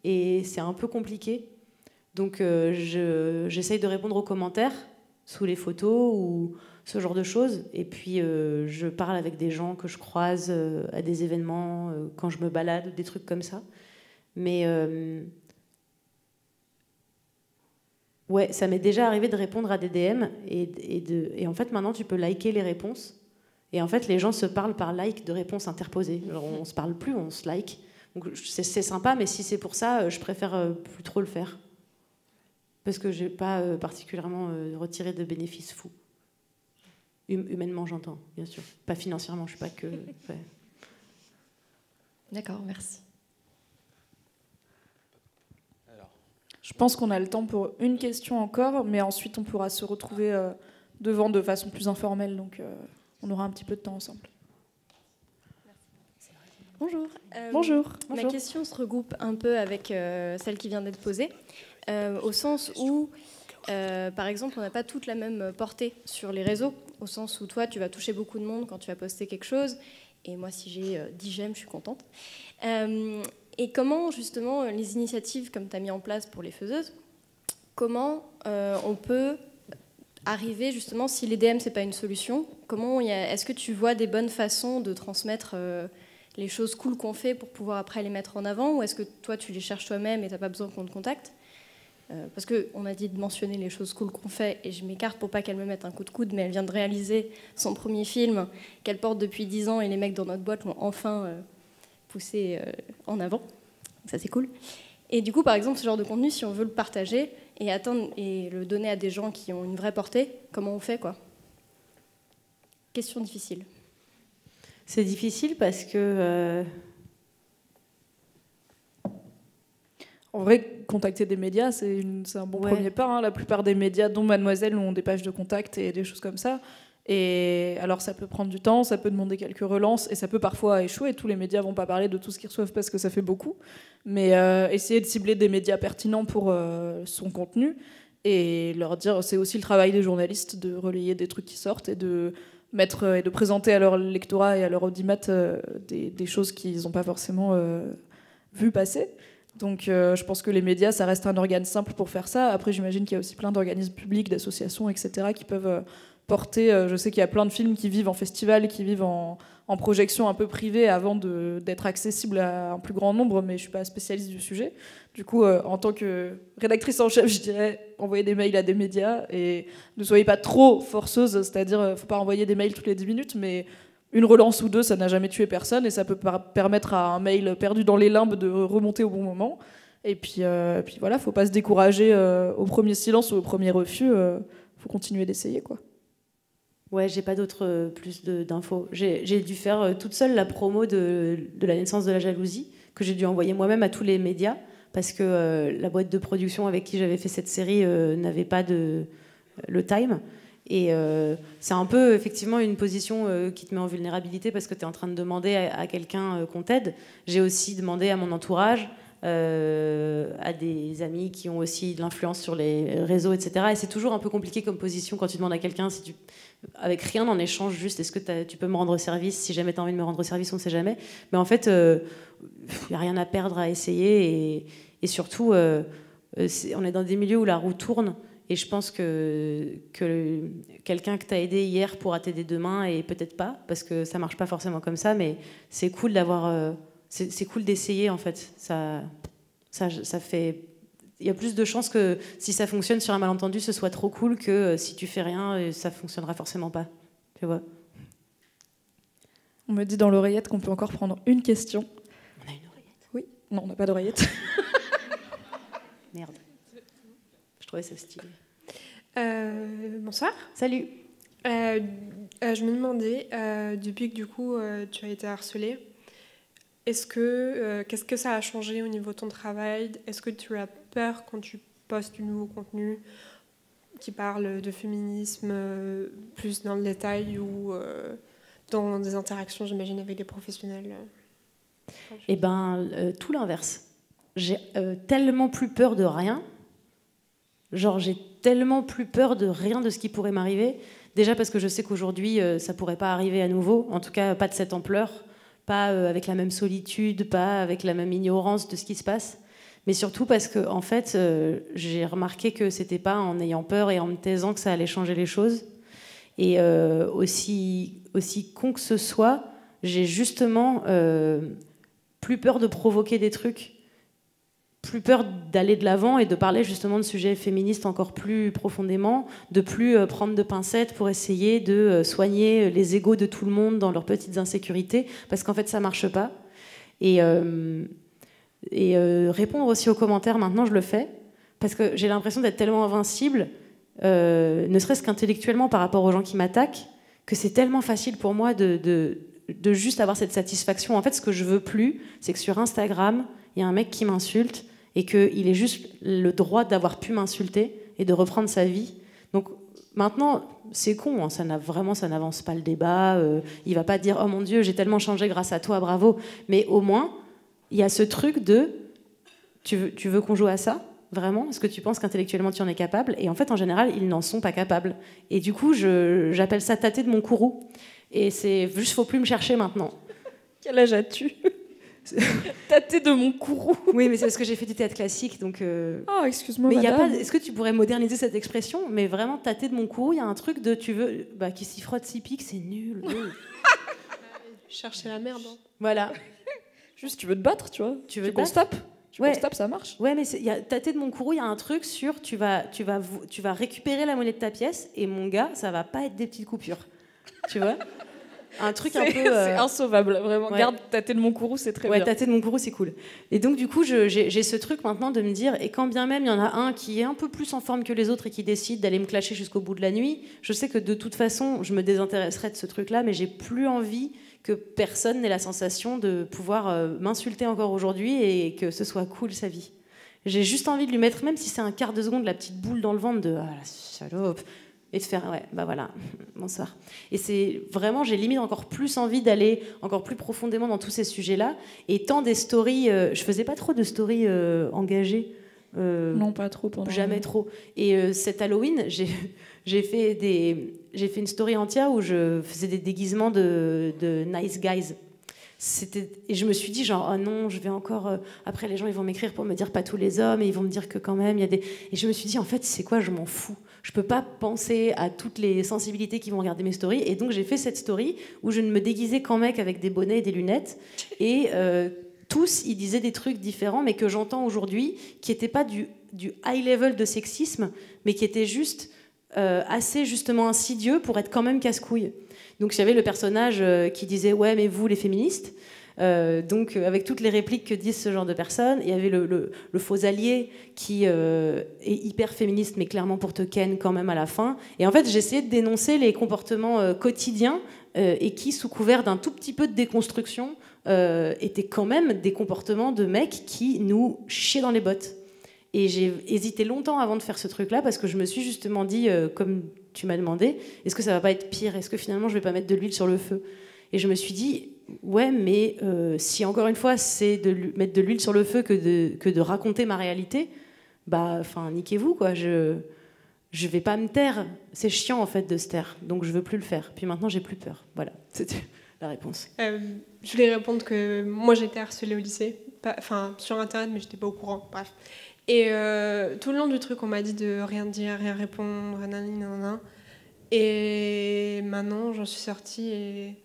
Et c'est un peu compliqué. Donc, j'essaye de répondre aux commentaires sous les photos ou ce genre de choses. Et puis, je parle avec des gens que je croise à des événements, quand je me balade, des trucs comme ça. Mais ouais, ça m'est déjà arrivé de répondre à des DM. Et en fait, maintenant, tu peux liker les réponses. Et en fait, les gens se parlent par like de réponses interposées. Alors, on ne se parle plus, on se like. Donc, c'est sympa, mais si c'est pour ça, je préfère plus trop le faire. Parce que je n'ai pas particulièrement retiré de bénéfices fous. Humainement, j'entends, bien sûr. Pas financièrement, je ne suis pas que... Ouais. D'accord, merci. Je pense qu'on a le temps pour une question encore, mais ensuite on pourra se retrouver devant de façon plus informelle, donc on aura un petit peu de temps ensemble. Bonjour. Bonjour. Ma question se regroupe un peu avec celle qui vient d'être posée, au sens où, par exemple, on n'a pas toute la même portée sur les réseaux, au sens où toi, tu vas toucher beaucoup de monde quand tu vas poster quelque chose, et moi, si j'ai 10 j'aime, je suis contente. Et comment, justement, les initiatives comme tu as mis en place pour les faiseuses, comment on peut arriver, justement, si les DM, ce n'est pas une solution, est-ce que tu vois des bonnes façons de transmettre les choses cool qu'on fait pour pouvoir après les mettre en avant, ou est-ce que toi, tu les cherches toi-même et tu n'as pas besoin qu'on te contacte? Parce qu'on a dit de mentionner les choses cool qu'on fait, et je m'écarte pour pas qu'elle me mette un coup de coude, mais elle vient de réaliser son premier film qu'elle porte depuis 10 ans, et les mecs dans notre boîte l'ont enfin poussé en avant. Ça, c'est cool. Et du coup, par exemple, ce genre de contenu, si on veut le partager et le donner à des gens qui ont une vraie portée, comment on fait, quoi? Question difficile. C'est difficile parce que... En vrai, contacter des médias, c'est un bon premier pas. Hein. La plupart des médias, dont Mademoiselle, ont des pages de contact et des choses comme ça. Et alors, ça peut prendre du temps, ça peut demander quelques relances, et ça peut parfois échouer. Tous les médias vont pas parler de tout ce qu'ils reçoivent parce que ça fait beaucoup. Mais essayer de cibler des médias pertinents pour son contenu et leur dire, c'est aussi le travail des journalistes de relayer des trucs qui sortent et de mettre et de présenter à leur lectorat et à leur audimat des choses qu'ils n'ont pas forcément vues passer. Donc je pense que les médias, ça reste un organe simple pour faire ça. Après, j'imagine qu'il y a aussi plein d'organismes publics, d'associations, etc. qui peuvent porter... je sais qu'il y a plein de films qui vivent en festival, qui vivent en projection un peu privée avant d'être accessibles à un plus grand nombre, mais je ne suis pas spécialiste du sujet. Du coup, en tant que rédactrice en chef, je dirais envoyer des mails à des médias et ne soyez pas trop forceuse, c'est-à-dire il ne faut pas envoyer des mails toutes les 10 minutes, mais... Une relance ou deux, ça n'a jamais tué personne, et ça peut permettre à un mail perdu dans les limbes de remonter au bon moment. Et puis voilà, faut pas se décourager au premier silence ou au premier refus. Faut continuer d'essayer, quoi. Ouais, j'ai pas d'autres plus d'infos. J'ai dû faire toute seule la promo de la naissance de la jalousie, que j'ai dû envoyer moi-même à tous les médias, parce que la boîte de production avec qui j'avais fait cette série n'avait pas le time. Et c'est un peu effectivement une position qui te met en vulnérabilité parce que tu es en train de demander à quelqu'un qu'on t'aide. J'ai aussi demandé à mon entourage, à des amis qui ont aussi de l'influence sur les réseaux, etc. Et c'est toujours un peu compliqué comme position quand tu demandes à quelqu'un, avec rien en échange, juste est-ce que tu peux me rendre service? Si jamais tu as envie de me rendre service, on ne sait jamais. Mais en fait, il n'y a rien à perdre à essayer. Et surtout, on est dans des milieux où la roue tourne. Et je pense que quelqu'un que tu as aidé hier pourra t'aider demain et peut-être pas, parce que ça marche pas forcément comme ça, mais c'est cool d'avoir... c'est cool d'essayer, en fait. Ça fait... Il y a plus de chances que si ça fonctionne sur un malentendu, ce soit trop cool que si tu fais rien, ça fonctionnera forcément pas. Tu vois? On me dit dans l'oreillette qu'on peut encore prendre une question. On a une oreillette? Oui. Non, on n'a pas d'oreillette. Merde. Je trouvais ça stylé. Bonsoir. Salut. Je me demandais, depuis que du coup tu as été harcelée, qu'est-ce que ça a changé au niveau de ton travail? Est-ce que tu as peur quand tu postes du nouveau contenu qui parle de féminisme plus dans le détail ou dans des interactions, j'imagine, avec les professionnels? Eh ben, tout l'inverse. J'ai tellement plus peur de rien. Genre, j'ai tellement plus peur de rien de ce qui pourrait m'arriver. Déjà parce que je sais qu'aujourd'hui, ça pourrait pas arriver à nouveau, en tout cas pas de cette ampleur, pas avec la même solitude, pas avec la même ignorance de ce qui se passe. Mais surtout parce que, en fait, j'ai remarqué que c'était pas en ayant peur et en me taisant que ça allait changer les choses. Et aussi con que ce soit, j'ai justement plus peur de provoquer des trucs, plus peur d'aller de l'avant et de parler justement de sujets féministes encore plus profondément, de plus prendre de pincettes pour essayer de soigner les égos de tout le monde dans leurs petites insécurités, parce qu'en fait ça marche pas. Et répondre aussi aux commentaires, maintenant je le fais, parce que j'ai l'impression d'être tellement invincible, ne serait-ce qu'intellectuellement par rapport aux gens qui m'attaquent, que c'est tellement facile pour moi de juste avoir cette satisfaction. En fait, ce que je veux plus, c'est que sur Instagram, il y a un mec qui m'insulte et qu'il ait juste le droit d'avoir pu m'insulter et de reprendre sa vie. Donc maintenant, c'est con, hein, ça n'avance pas le débat. Il va pas dire « Oh mon Dieu, j'ai tellement changé grâce à toi, bravo ». Mais au moins, il y a ce truc de « Tu veux qu'on joue à ça ? Vraiment ? Est-ce que tu penses qu'intellectuellement tu en es capable ?» Et en fait, en général, ils n'en sont pas capables. Et du coup, j'appelle ça tâter de mon courroux. Et c'est juste, faut plus me chercher maintenant. Quel âge as-tu ? Tâter de mon courroux. Oui, mais c'est parce que j'ai fait du théâtre classique, donc... Oh, excuse-moi, mais madame. Est-ce que tu pourrais moderniser cette expression ? Mais vraiment, tâter de mon courroux, il y a un truc de tu veux... Bah, qui s'y frotte, s'y pique, c'est nul. Chercher la merde. Hein. Voilà. Juste, tu veux te battre, tu vois. Tu veux qu'on se tape. Ouais. Ça marche. Ouais, mais tâter de mon courroux, il y a un truc sur tu vas récupérer la monnaie de ta pièce et mon gars, ça va pas être des petites coupures. Tu vois ? Un truc un peu... C'est insauvable, vraiment. Ouais. Garde tâter de mon courroux, c'est très bien. Ouais, tâter de mon courroux, c'est cool. Et donc, du coup, j'ai ce truc maintenant de me dire, et quand bien même il y en a un qui est un peu plus en forme que les autres et qui décide d'aller me clasher jusqu'au bout de la nuit, je sais que de toute façon, je me désintéresserai de ce truc-là, mais j'ai plus envie que personne n'ait la sensation de pouvoir m'insulter encore aujourd'hui et que ce soit cool sa vie. J'ai juste envie de lui mettre, même si c'est un quart de seconde, la petite boule dans le ventre de « Ah, la salope !» et de faire ouais, bah voilà, bonsoir. Et c'est vraiment, j'ai limite encore plus envie d'aller encore plus profondément dans tous ces sujets-là. Et tant des stories, je faisais pas trop de stories engagées. Non, pas trop. Jamais trop. Et cet Halloween, j'ai fait une story entière où je faisais des déguisements de nice guys. Et je me suis dit genre oh non, je vais encore après les gens ils vont m'écrire pour me dire pas tous les hommes et ils vont me dire que quand même il y a des... Et je me suis dit en fait c'est quoi, je m'en fous. Je peux pas penser à toutes les sensibilités qui vont regarder mes stories. Et donc j'ai fait cette story où je ne me déguisais qu'en mec avec des bonnets et des lunettes. Et tous, ils disaient des trucs différents, mais que j'entends aujourd'hui, qui n'étaient pas du high level de sexisme, mais qui étaient juste assez justement insidieux pour être quand même casse-couille. Donc il y avait le personnage qui disait « Ouais, mais vous, les féministes ?» donc avec toutes les répliques que disent ce genre de personnes. Il y avait le faux allié qui est hyper féministe mais clairement pour te ken quand même à la fin. Et en fait j'essayais de dénoncer les comportements quotidiens et qui sous couvert d'un tout petit peu de déconstruction étaient quand même des comportements de mecs qui nous chiaient dans les bottes. Et j'ai hésité longtemps avant de faire ce truc-là parce que je me suis justement dit, comme tu m'as demandé, est-ce que ça va pas être pire ? Est-ce que finalement je vais pas mettre de l'huile sur le feu ? Et je me suis dit, ouais, mais si encore une fois c'est de mettre de l'huile sur le feu que de raconter ma réalité, bah, enfin, niquez-vous quoi. Je vais pas me taire. C'est chiant en fait de se taire, donc je veux plus le faire. Puis maintenant j'ai plus peur. Voilà, c'était la réponse. Je voulais répondre que moi j'étais harcelée au lycée, enfin sur internet, mais j'étais pas au courant. Bref. Et tout le long du truc, on m'a dit de rien dire, rien répondre, nanana. Et maintenant, j'en suis sortie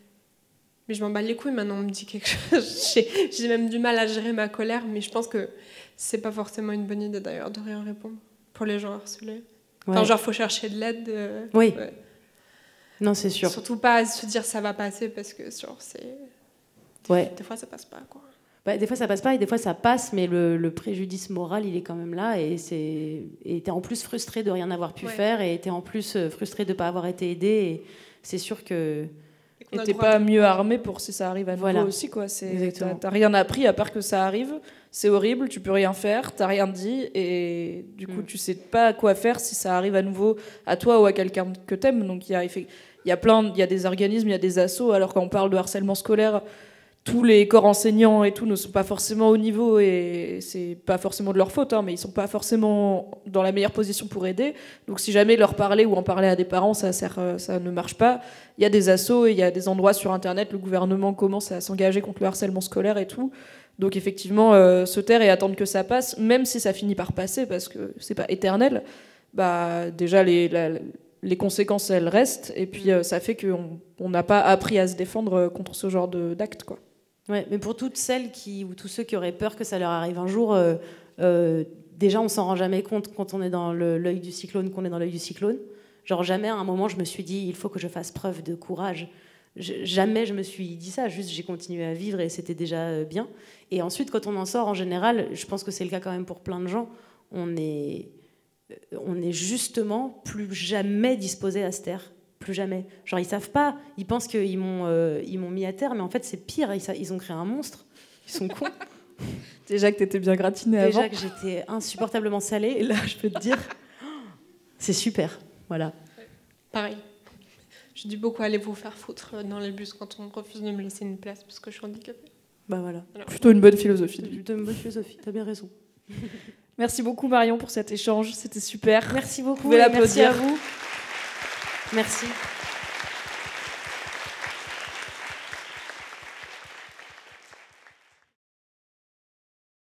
mais je m'en bats les couilles, maintenant on me dit quelque chose. J'ai même du mal à gérer ma colère, mais je pense que c'est pas forcément une bonne idée d'ailleurs de rien répondre pour les gens harcelés. Enfin, genre, faut chercher de l'aide. Oui. Ouais. Non, c'est sûr. Surtout pas se dire ça va passer parce que genre, c'est... Ouais. Des fois, ça passe pas, quoi. Bah, des fois, ça passe pas et des fois, ça passe, mais le préjudice moral, il est quand même là. Et t'es en plus frustré de rien avoir pu faire et t'es en plus frustré de pas avoir été aidé. Et c'est sûr que... Et t'es pas mieux armé pour si ça arrive à nouveau aussi, quoi. T'as rien appris à part que ça arrive, c'est horrible, tu peux rien faire, t'as rien dit, et du coup tu sais pas quoi faire si ça arrive à nouveau à toi ou à quelqu'un que t'aimes. Donc il y a des organismes, il y a des assos, alors quand on parle de harcèlement scolaire, tous les corps enseignants et tout ne sont pas forcément au niveau, et c'est pas forcément de leur faute, hein, mais ils sont pas forcément dans la meilleure position pour aider. Donc si jamais leur parler ou en parler à des parents, ça ne marche pas. Il y a des assos et il y a des endroits sur Internet, le gouvernement commence à s'engager contre le harcèlement scolaire et tout. Donc effectivement, se taire et attendre que ça passe, même si ça finit par passer, parce que c'est pas éternel, bah déjà les conséquences, elles restent, et puis ça fait qu'on n'a pas appris à se défendre contre ce genre d'actes, quoi. Ouais, mais pour toutes celles ou tous ceux qui auraient peur que ça leur arrive un jour, déjà on s'en rend jamais compte quand on est dans l'œil du cyclone, qu'on est dans l'œil du cyclone. Genre jamais à un moment je me suis dit il faut que je fasse preuve de courage. Jamais je me suis dit ça, juste j'ai continué à vivre et c'était déjà bien. Et ensuite quand on en sort en général, je pense que c'est le cas quand même pour plein de gens, on est justement plus jamais disposé à se taire. Plus jamais. Genre ils savent pas, ils pensent qu'ils m'ont mis à terre, mais en fait c'est pire, ils ont créé un monstre, ils sont cons. Déjà que t'étais bien gratinée avant. Déjà que j'étais insupportablement salée, et là je peux te dire, c'est super, voilà. Pareil. Je dis beaucoup allez vous faire foutre dans les bus quand on refuse de me laisser une place parce que je suis handicapée. Bah voilà. Plutôt une bonne philosophie. Plutôt une bonne philosophie, t'as bien raison. Merci beaucoup Marion pour cet échange, c'était super. Merci beaucoup. Vous pouvez l'applaudir. Merci à vous. Merci.